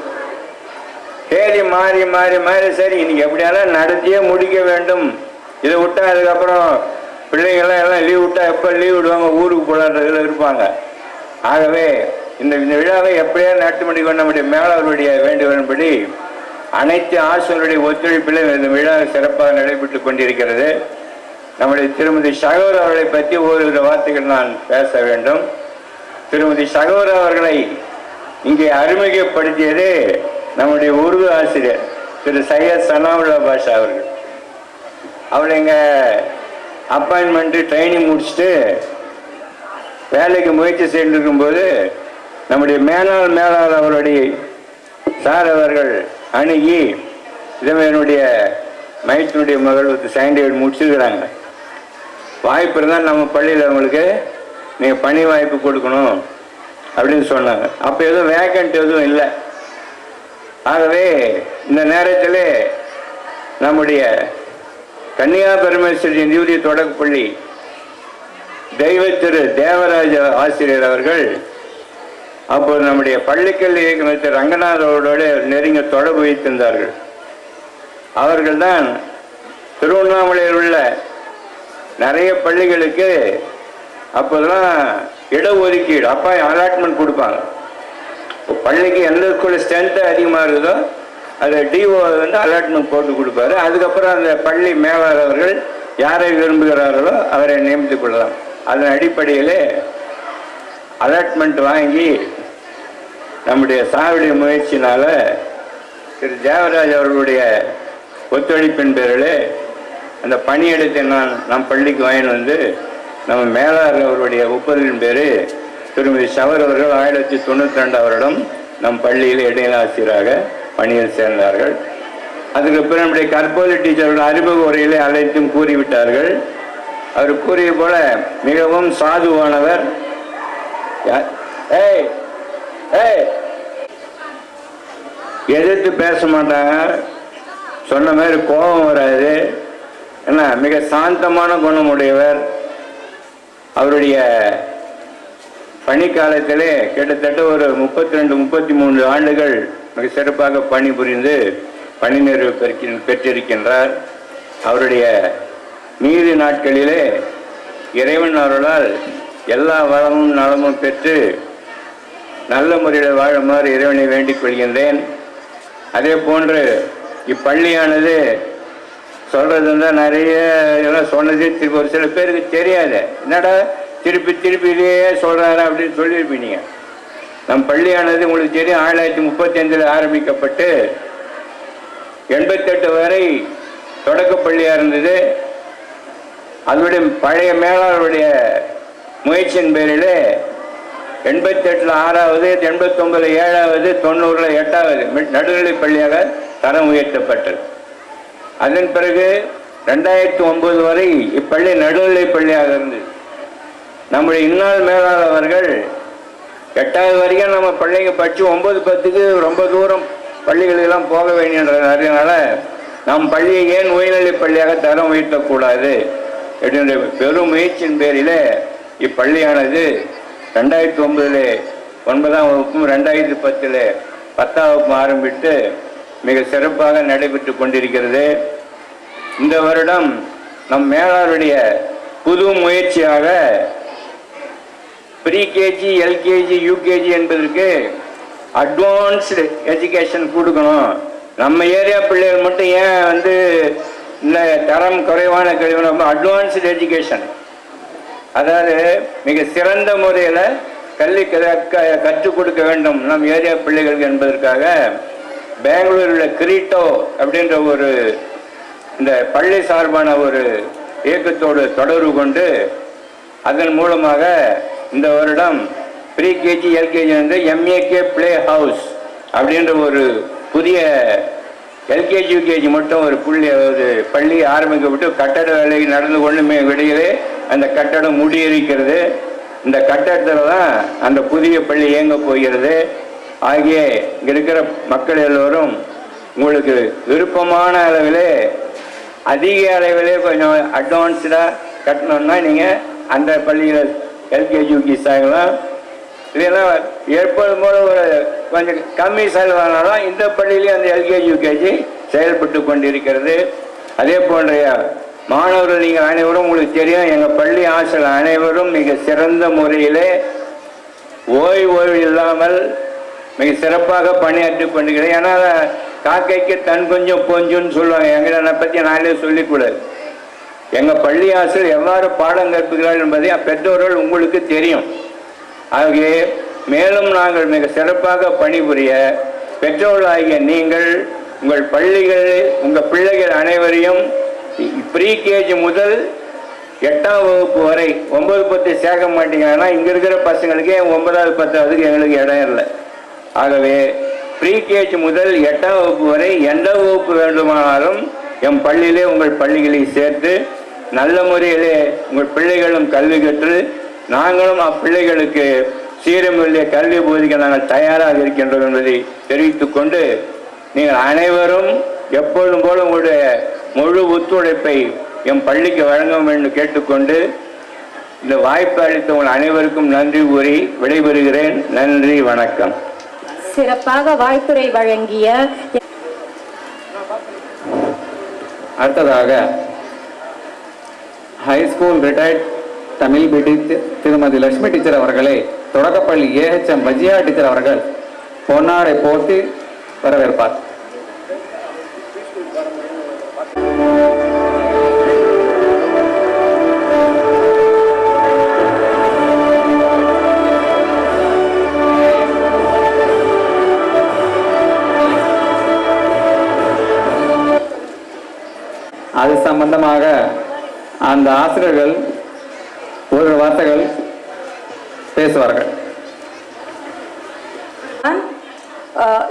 தேதி மாறி மாறி மாறி சரி இன்னைக்கு எப்படியாலும் நடத்தியே முடிக்க வேண்டும். இதை விட்டா அதுக்கப்புறம் பிள்ளைங்கள்லாம் எல்லாம் லீவ் விட்டா எப்போ லீவ் விடுவாங்க, ஊருக்கு போலான்றதுல இருப்பாங்க. ஆகவே இந்த விழாவை எப்படியா நடத்தி முடிக்க நம்முடைய மேலாளருடைய வேண்டுகோளின்படி அனைத்து ஆசிரியருடைய ஒத்துழைப்பில் இந்த விழா சிறப்பாக நடைபெற்று கொண்டிருக்கிறது. நம்முடைய திருமதி ஷகோர் அவர்களை பற்றி ஓரிரு வார்த்தைகள் நான் பேச வேண்டும். திருமதி ஷகோர் அவர்களை இங்கே அறிமுகப்படுத்தியது நம்முடைய உருது ஆசிரியர் திரு சையத் சனாவுல்லா பாஷா அவர்கள். அவளை இங்கே அப்பாயின்மெண்ட்டு ட்ரைனிங் முடிச்சுட்டு வேலைக்கு முயற்சி செய்திருக்கும்போது நம்முடைய மேலாளர் அவருடைய சார் அவர்கள் அணுகி என்னுடைய மைத்தினுடைய மகள் செகண்ட் முடிச்சிருக்கிறாங்க, வாய்ப்பு இருந்தால் நம்ம பள்ளியில் அவங்களுக்கு நீங்கள் பணி வாய்ப்பு கொடுக்கணும் அப்படின்னு சொன்னாங்க. அப்போ எதுவும் வேக்கண்ட் எதுவும் இல்லை. ஆகவே இந்த நேரத்தில் நம்முடைய கன்னியா பரமேஸ்வரி நியூரிய தொடக்கப்பள்ளி தெய்வ திரு தேவராஜ ஆசிரியர் அவர்கள் அப்போது நம்முடைய பள்ளிக்கல்வி இயக்குனர் திரு ரங்கநாத் அவர்களோடு நெருங்கிய தொடர்பு வைத்திருந்தார்கள். அவர்கள்தான் திருவண்ணாமலையில் உள்ள நிறைய பள்ளிகளுக்கு அப்போதெல்லாம் இடஒதுக்கீடு அப்போ அலாட்மெண்ட் கொடுப்பாங்க. பள்ளிக்கு எந்த ஸ்கூலில் ஸ்ட்ரென்த்து அதிகமாக இருக்குதோ அதை டிஓ வந்து அலாட்மெண்ட் போட்டு கொடுப்பாரு. அதுக்கப்புறம் அந்த பள்ளி மேலாளர் அவர்கள் யாரை விரும்புகிறார்களோ அவரை நியமித்துக் கொள்ளலாம். அதன் அடிப்படையில் அலாட்மெண்ட் வாங்கி நம்முடைய சாவுடைய முயற்சினால் திரு தேவராஜ் அவர்களுடைய ஒத்துழைப்பின் பேரில் அந்த பணியிடத்தை நம் பள்ளிக்கு வாங்கிட்டு வந்து நம்ம மேலாளர் அவருடைய ஒப்புதலின் பேர் திருமதி ஷவர் அவர்கள் 1992 வருடம் நம் பள்ளியில் இடைநிலை ஆசிரியராக பணியில் சேர்ந்தார்கள். அதுக்கு பிறகு நம்முடைய கற்போலி டீச்சர்கள் அறிமுக உரையிலே அனைத்தும் கூறிவிட்டார்கள். அவர் கூறிய போல மிகவும் சாதுவானவர், எதிர்த்து பேச மாட்டாங்க, சொன்ன மாதிரி கோபம் வராது, என்ன மிக சாந்தமான குணமுடையவர். அவருடைய பணிக்காலத்திலே கிட்டத்தட்ட ஒரு 32-33 ஆண்டுகள் மிக சிறப்பாக பணிபுரிந்து பணி நிறைவு பெற்றிருக்கின்றார். அவருடைய மீதி நாட்களிலே இறைவன் அவர்களால் எல்லா வளமும் நலமும் பெற்று நல்ல முறையில் வாழுமாறு இறைவனை வேண்டிக் கொள்கின்றேன். அதே போன்று இப்பள்ளியானது சொல்றது இருந்தால் நிறைய இதெல்லாம் சொன்னதே திருப்பி ஒரு சில பேருக்கு தெரியாது, என்னடா திருப்பி திருப்பி இதையே சொல்கிறாரு அப்படின்னு சொல்லியிருப்பீங்க. நம் பள்ளியானது உங்களுக்கு தெரியும் 1935 ஆரம்பிக்கப்பட்டு 88 வரை தொடக்கப்பள்ளியாக இருந்தது. அதனுடைய பழைய மேலாளருடைய முயற்சியின் பேரில் 88 6வது, 89 7வது, 90 8வது நடுநிலை பள்ளியாக தரம் உயர்த்தப்பட்டது. அதன் பிறகு 2009 வரை இப்பள்ளி நடுநிலை பள்ளியாக இருந்தது. நம்முடைய இந்நாள் மேலாளர் அவர்கள் 8வது வரைக்கும் நம்ம பள்ளிங்க படித்து 9, 10க்கு ரொம்ப தூரம் பள்ளிகளெல்லாம் போக வேண்டியதுனால நம் பள்ளியை ஏன் உயர்நிலை பள்ளியாக தரம் உயர்த்தக்கூடாது என்ற பெரும் முயற்சியின் பேரில் இப்பள்ளியானது 2009 9ஆம் வகுப்பும் 2010 10ஆம் வகுப்பும் ஆரம்பித்து மிக சிறப்பாக நடைபெற்று கொண்டிருக்கிறது. இந்த வருடம் நம் மேலாளருடைய புது முயற்சியாக ப்ரீகேஜி, எல்கேஜி, யூகேஜி என்பதற்கு அட்வான்ஸ்டு எஜுகேஷன் கொடுக்கணும். நம்ம ஏரியா பிள்ளைகள் மட்டும் ஏன் இந்த தரம் குறைவான கல்வி, நம்ம அட்வான்ஸ்டு எஜுகேஷன், அதாவது மிக சிறந்த முறையில் கல்வி கற்றுக் கொடுக்க வேண்டும் நம் ஏரியா பிள்ளைகளுக்கு என்பதற்காக பெங்களூரில் கிரீட்டோ அப்படின்ற ஒரு இந்த பள்ளி சார்பான ஒரு இயக்கத்தோடு தொடர்பு கொண்டு அதன் மூலமாக இந்த வருடம் pre-KG, LKG MAK play house அப்படின்ற ஒரு புதிய எல்கேஜி, யூகேஜி மட்டும் ஒரு பள்ளி ஆரம்பிக்கப்பட்டு கட்டட வேலை நடந்து கொண்டு விடையிலே அந்த கட்டடம் முடியிருக்கிறது. இந்த கட்டடத்தில் தான் அந்த புதிய பள்ளி இயங்க போகிறது. ஆகிய இங்கே இருக்கிற மக்கள் எல்லோரும் உங்களுக்கு விருப்பமான அளவிலே அதிக அளவிலே கொஞ்சம் அட்வான்ஸ்டாக கட்டணும்னா நீங்கள் அந்த பள்ளியில் எல்கேஜி, யூகேஜி சாகலாம். இல்லைன்னா ஏற்படும் போது ஒரு கொஞ்சம் கம்மி செலவானாலும் இந்த பள்ளியிலே அந்த எல்கேஜி, யூகேஜி செயல்பட்டு கொண்டிருக்கிறது. அதே போன்ற மாணவர்கள் நீங்கள் அனைவரும் உங்களுக்கு தெரியும், எங்கள் பள்ளி ஆசிரியர் அனைவரும் மிக சிறந்த முறையிலே ஓய்வு இல்லாமல் மிக சிறப்பாக பணியாற்றி கொண்டிருக்கிறேன். ஏன்னா காக்கைக்கு தன் கொஞ்சம் பொஞ்சுன்னு சொல்லுவாங்க. எங்களை பற்றி நானே சொல்லிக்கூடாது. எங்கள் பள்ளி ஆசிரியர் எவ்வாறு பாடம் கற்பிக்கிறார்கள் என்பதை பெற்றோர்கள் உங்களுக்கு தெரியும். ஆகவே மேலும் நாங்கள் மிக சிறப்பாக பணிபுரிய பெற்றோர்களாகிய நீங்கள் உங்கள் பள்ளிகளில் உங்கள் பிள்ளைகள் அனைவரையும் ப்ரீகேஜி முதல் 8ஆம் வகுப்பு வரை 9, 10 சேர்க்க மாட்டீங்கன்னா இங்கே இருக்கிற பசங்களுக்கே 9வது 10வதுக்கு எங்களுக்கு இடம் இல்லை. ஆகவே ப்ரீகேஜி முதல் 8ஆம் வகுப்பு வரை எந்த வகுப்பு வேண்டுமானாலும் எம் பள்ளியிலே உங்கள் பள்ளிகளை சேர்த்து நல்ல முறையிலே உங்கள் பிள்ளைகளும் கல்வி கற்று நாங்களும் அப்பிள்ளைகளுக்கு சீரமில்லை கல்வி போதிக்க நாங்கள் தயாராக இருக்கின்றோம் என்பதை தெரிவித்துக் கொண்டு நீங்கள் அனைவரும் எப்பொழுதும் போல உங்களுடைய முழு ஒத்துழைப்பை எம் பள்ளிக்கு வழங்க வேண்டும் கேட்டுக்கொண்டு இந்த வாய்ப்பு அளித்த உங்கள் அனைவருக்கும் நன்றி கூறி விடைபெறுகிறேன். நன்றி, வணக்கம். சிறப்பாக வாய்ப்புரை வழங்கிய அடுத்ததாக ஹைஸ்கூல் ரிட்டையர்ட் தமிழ் பிடி திருமதி லட்சுமி டீச்சர் அவர்களை தொடக்கப்பள்ளி AHM பஜியா டீச்சர் அவர்கள் பொன்னாடை போர்த்தி வரவேற்பார். அது சம்பந்தமாக அந்த ஆசிரியர்கள் ஒரு வார்த்தைகள் பேசுவார்கள்.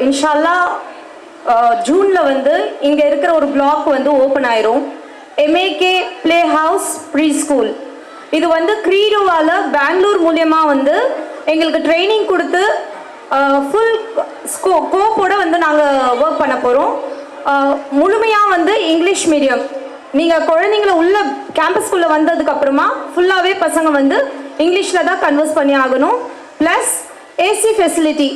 இன்ஷால்லா ஜூனில் இங்கே இருக்கிற ஒரு பிளாக் ஓப்பன் ஆயிரும். MAK play house preschool. இது க்ரீடோவால் பெங்களூர் மூலியமாக எங்களுக்கு ட்ரைனிங் கொடுத்து ஃபுல் கோப்போட நாங்கள் ஒர்க் பண்ண போகிறோம். முழுமையாக இங்கிலீஷ் மீடியம். நீங்கள் குழந்தைங்களை உள்ள கேம்பஸ்குள்ளே வந்ததுக்கப்புறமா ஃபுல்லாகவே பசங்க இங்கிலீஷில் தான் கன்வர்ஸ் பண்ணி ஆகணும். Plus AC facility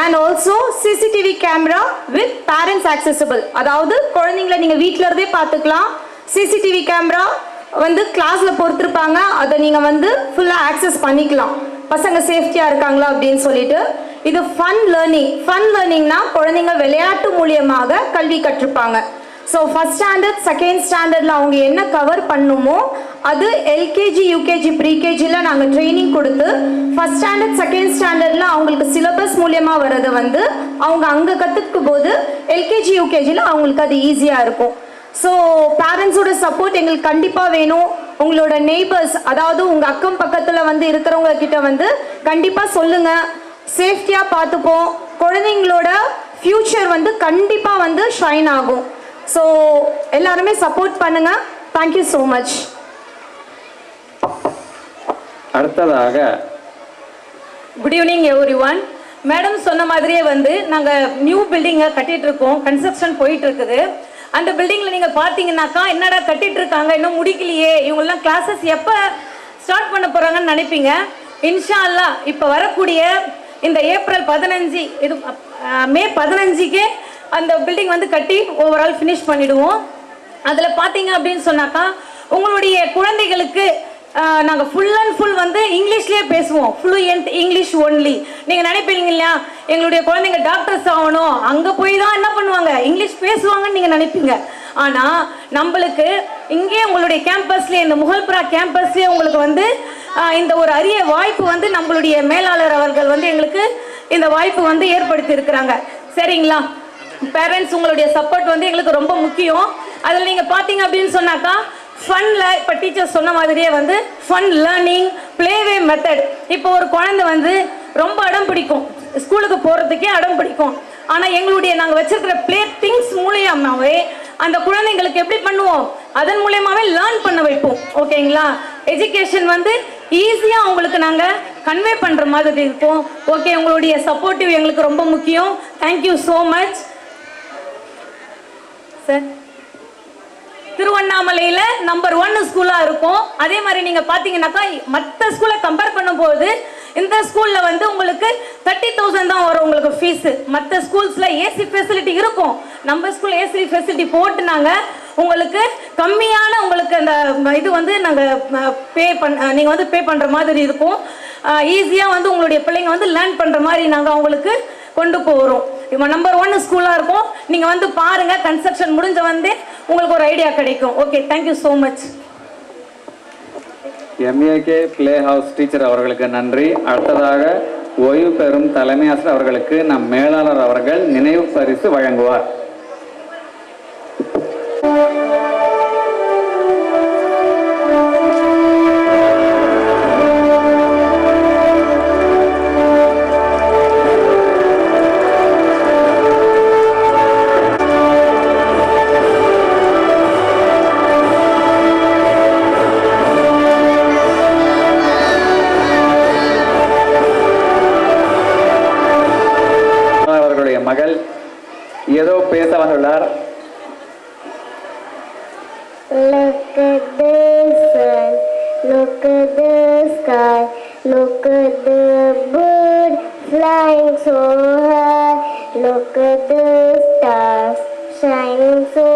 and also CCTV camera with parents accessible. அதாவது குழந்தைங்களை நீங்கள் வீட்டில் இருந்தே பார்த்துக்கலாம். CCTV கேமரா கிளாஸில் பொறுத்திருப்பாங்க. அதை நீங்கள் ஃபுல்லாக ஆக்சஸ் பண்ணிக்கலாம், பசங்க சேஃப்டியாக இருக்காங்களா அப்படின்னு சொல்லிட்டு. இது ஃபன் லேர்னிங்னா குழந்தைங்க விளையாட்டு மூலியமாக கல்வி கற்றுப்பாங்க. ஸோ ஃபஸ்ட் ஸ்டாண்டர்ட் செகண்ட் ஸ்டாண்டர்டில் அவங்க என்ன கவர் பண்ணுமோ அது LKG UKG ப்ரீகேஜியில் நாங்கள் ட்ரைனிங் கொடுத்து ஃபஸ்ட் ஸ்டாண்டர்ட் செகண்ட் ஸ்டாண்டர்டில் அவங்களுக்கு சிலபஸ் மூலியமாக வர்றதை அவங்க அங்கே கற்றுக்கும் போது LKG UKGயில் அவங்களுக்கு அது ஈஸியாக இருக்கும். ஸோ பேரண்ட்ஸோட சப்போர்ட் எங்களுக்கு கண்டிப்பாக வேணும். உங்களோட நெய்பர்ஸ், அதாவது உங்கள் அக்கம் பக்கத்தில் இருக்கிறவங்க கிட்ட கண்டிப்பாக சொல்லுங்கள். சேஃப்டியாக பார்த்துப்போம். குழந்தைங்களோட ஃப்யூச்சர் கண்டிப்பாக ஷைன் ஆகும். ஸோ எல்லாருமே சப்போர்ட் பண்ணுங்க. Thank you so much. அடுத்ததாக குட் ஈவினிங் எவ்ரிஒன். மேடம் சொன்ன மாதிரியே வந்து நாங்கள் நியூ பில்டிங்கை கட்டிட்டு இருக்கோம். கன்ஸ்ட்ரக்ஷன் போயிட்டு இருக்குது. அந்த பில்டிங்கில் நீங்கள் பார்த்தீங்கன்னாக்கா என்னடா கட்டிட்டு இருக்காங்க, இன்னும் முடிக்கலையே, இவங்கெல்லாம் கிளாஸஸ் எப்போ ஸ்டார்ட் பண்ண போகிறாங்கன்னு நினைப்பீங்க. இன்ஷா அல்லாஹ் இப்போ வரக்கூடிய இந்த ஏப்ரல் 15 இது மே 15க்கே அந்த பில்டிங் வந்து கட்டி ஓவரால் ஃபினிஷ் பண்ணிடுவோம். அதில் பார்த்தீங்க அப்படின்னு சொன்னாக்கா உங்களுடைய குழந்தைகளுக்கு நாங்கள் ஃபுல் அண்ட் ஃபுல் வந்து இங்கிலீஷ்லேயே பேசுவோம். Fluent English only. நீங்கள் நினைப்பீங்க இல்லையா எங்களுடைய குழந்தைங்க டாக்டர்ஸ் ஆகணும், அங்கே போய் தான் என்ன பண்ணுவாங்க இங்கிலீஷ் பேசுவாங்கன்னு நீங்கள் நினைப்பீங்க. ஆனால் நம்மளுக்கு இங்கே உங்களுடைய கேம்பஸ்லேயே, இந்த முகல்புரா கேம்பஸ்லேயே உங்களுக்கு வந்து இந்த ஒரு அரிய வாய்ப்பு வந்து நம்மளுடைய மேலாளர் அவர்கள் வந்து எங்களுக்கு இந்த வாய்ப்பு வந்து ஏற்படுத்தி இருக்கிறாங்க. சரிங்களா? பேரண்ட்ஸ் உங்களுடைய சப்போர்ட் வந்து எங்களுக்கு ரொம்ப முக்கியம். அதில் நீங்கள் பார்த்தீங்க அப்படின்னு சொன்னாக்கா ஃபன்ல இப்போ டீச்சர் சொன்ன மாதிரியே வந்து ஃபன் லேர்னிங் ப்ளேவே மெத்தட். இப்போ ஒரு குழந்தை வந்து ரொம்ப அடம் பிடிக்கும், ஸ்கூலுக்கு போகிறதுக்கே அடம் பிடிக்கும். ஆனால் எங்களுடைய நாங்கள் வச்சிருக்கிற ப்ளே திங்ஸ் மூலியமாகவே அந்த குழந்தைங்களுக்கு எப்படி பண்ணுவோம், அதன் மூலியமாகவே லேர்ன் பண்ண வைப்போம். ஓகேங்களா? எஜுகேஷன் வந்து ஈஸியாக அவங்களுக்கு நாங்கள் கன்வே பண்ணுற மாதிரி இருக்கும். ஓகே, உங்களுடைய சப்போர்ட்டிவ் எங்களுக்கு ரொம்ப முக்கியம். Thank you so much sir. திருவண்ணாமலையில் நம்பர் 1 ஸ்கூலாக இருக்கும். அதே மாதிரி நீங்கள் பார்த்தீங்கன்னாக்கா மற்ற ஸ்கூலை கம்பேர் பண்ணும்போது இந்த ஸ்கூலில் வந்து உங்களுக்கு 30,000 தான் வரும் உங்களுக்கு ஃபீஸு. மற்ற ஸ்கூல்ஸில் ஏசி ஃபெசிலிட்டி இருக்கும், நம்ம ஸ்கூல் ஏசி ஃபெசிலிட்டி போட்டு நாங்கள் உங்களுக்கு கம்மியான உங்களுக்கு அந்த இது வந்து நாங்கள் நீங்கள் வந்து பே பண்ணுற மாதிரி இருக்கும். ஈஸியாக வந்து உங்களுடைய பிள்ளைங்க வந்து லேர்ன் பண்ணுற மாதிரி நாங்கள் அவங்களுக்கு கொண்டு போகிறோம். இப்போ நம்பர் 1 ஸ்கூலாக இருக்கும். நீங்கள் வந்து பாருங்கள், கன்ஸ்ட்ரக்ஷன் முடிஞ்ச வந்து உங்களுக்கு ஒரு ஐடியா கிடைக்கும். Okay, thank you so much. MAK play house teacher அவர்களுக்கு நன்றி. அடுத்ததாக ஓய்வு பெறும் தலைமை ஆசிரியர் அவர்களுக்கு நம் மேலாளர் அவர்கள் நினைவு பரிசு வழங்குவார். மகள் ஏதோ பேச வந்துள்ளார். Look at the sun, look at the sky, look at the bird flying so high, look at the stars shining so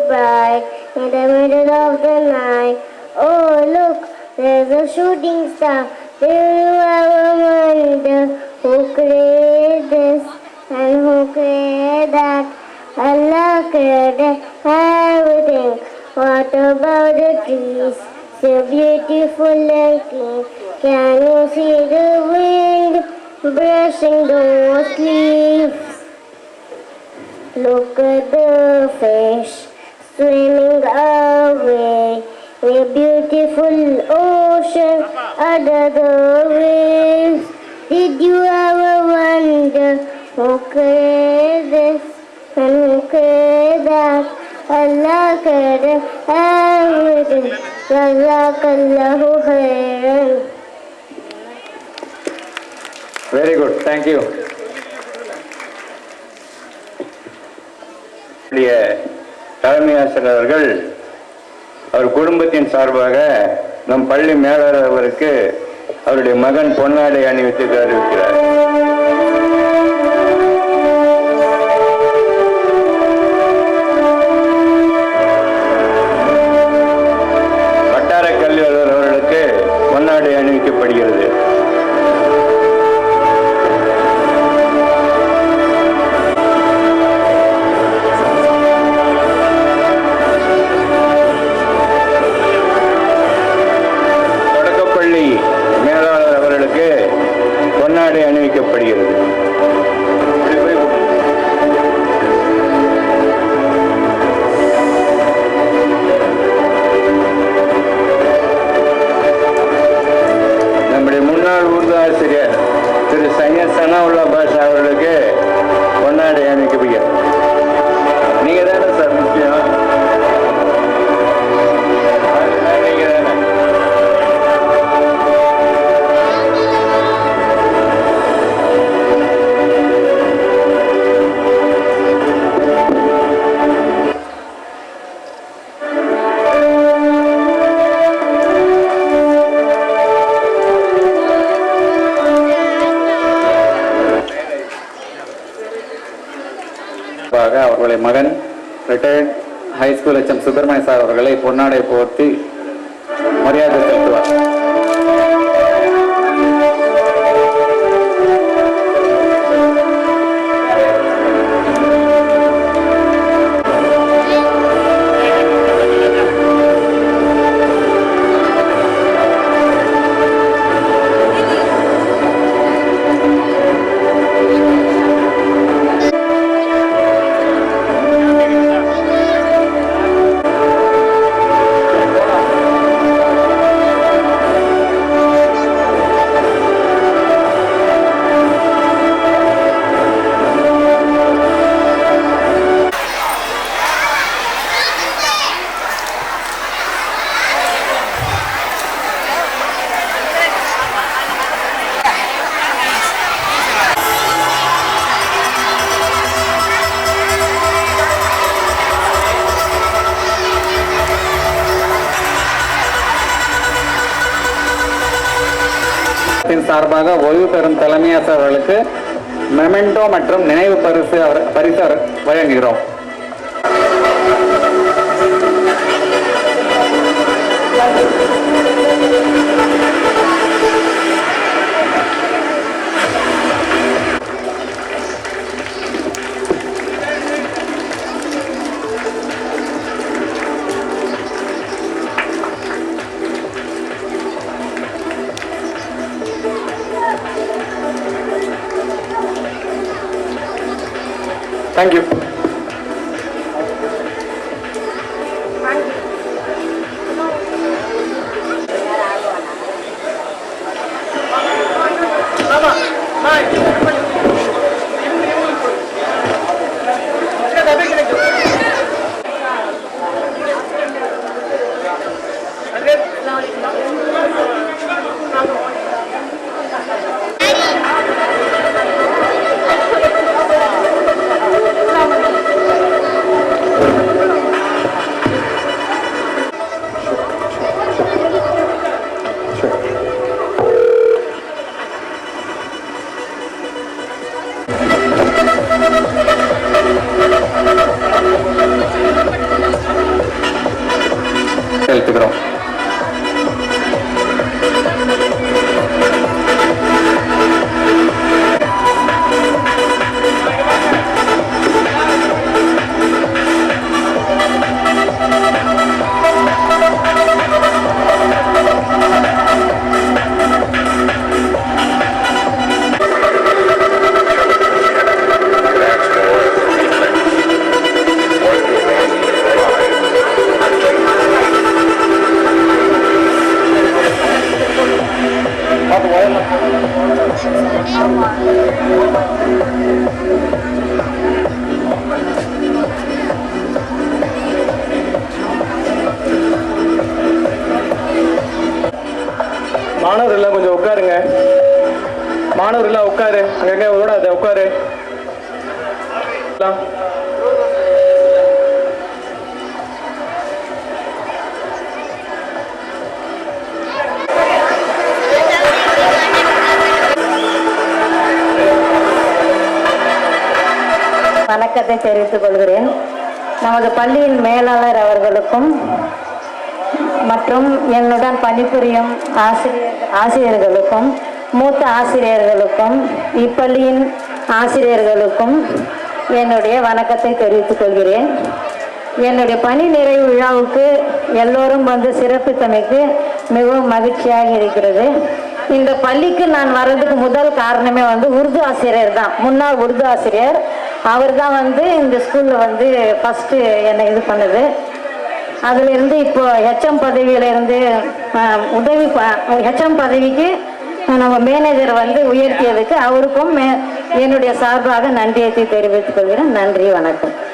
bright in the middle of the night. Oh look, there's a shooting star. Do you ever wonder who created this and who created that? Allah created everything. What about the trees? So beautiful and clean. Can you see the wind brushing those leaves? Look at the fish swimming away in a beautiful ocean under the waves. Did you ever wonder who created this and who created that? Allah created everything. Jazakallahu khairan. Very good, thank you. தலைமை ஆசிரியர் அவர்கள் அவர் குடும்பத்தின் சார்பாக நம் பள்ளி மேலாளர் அவருக்கு அவருடைய மகன் பொன்னாடை அணிவித்து அறிவிக்கிறார். வட்டார கல்வி அலுவலர் அவர்களுக்கு பொன்னாடை அணிவிக்கப்படுகிறது. மேலாளர் அவர்களுக்கு பொன்னாடை அணிவிக்க என்னுடைய மகன் retired high school HM Subramania sir அவர்களை பொன்னாடை போர்த்தி மரியாதை செலுத்துவார். சார்பாக ஓய்வு பெறும் தலைமை ஆசிரியர்களுக்கு மெமெண்டோ மற்றும் நினைவு பரிசு வழங்குகிறோம். Thank you. செலுத்துகிறோம். மாணவர்கள் கொஞ்சம் உட்காருங்க. மாணவர்கள் உட்காரு, அங்க ஓடாத உட்காரு. வணக்கத்தை தெரிவித்துக் கொள்கிறேன். நமது பள்ளியின் மேலாளர் அவர்களுக்கும் மற்றும் என்னுடன் பணிபுரியும் ஆசிரியர்களுக்கும் மூத்த ஆசிரியர்களுக்கும் இப்பள்ளியின் ஆசிரியர்களுக்கும் என்னுடைய வணக்கத்தை தெரிவித்துக் கொள்கிறேன். என்னுடைய பணி நிறைவு விழாவுக்கு எல்லோரும் வந்து சிறப்பித்தமைக்கு மிகவும் மகிழ்ச்சியாக இருக்கிறது. இந்த பள்ளிக்கு நான் வர்றதுக்கு முதல் காரணமே உருது ஆசிரியர் தான். முன்னாள் உருது ஆசிரியர் அவர் தான் இந்த ஸ்கூலில் ஃபஸ்ட்டு என்னை இது பண்ணுது. அதிலிருந்து இப்போ HM பதவியிலிருந்து உதவி HM பதவிக்கு நம்ம மேனேஜர் உயர்த்தியதுக்கு அவருக்கும் என்னுடைய சார்பாக நன்றியை தெரிவித்துக் கொள்கிறேன். நன்றி, வணக்கம்.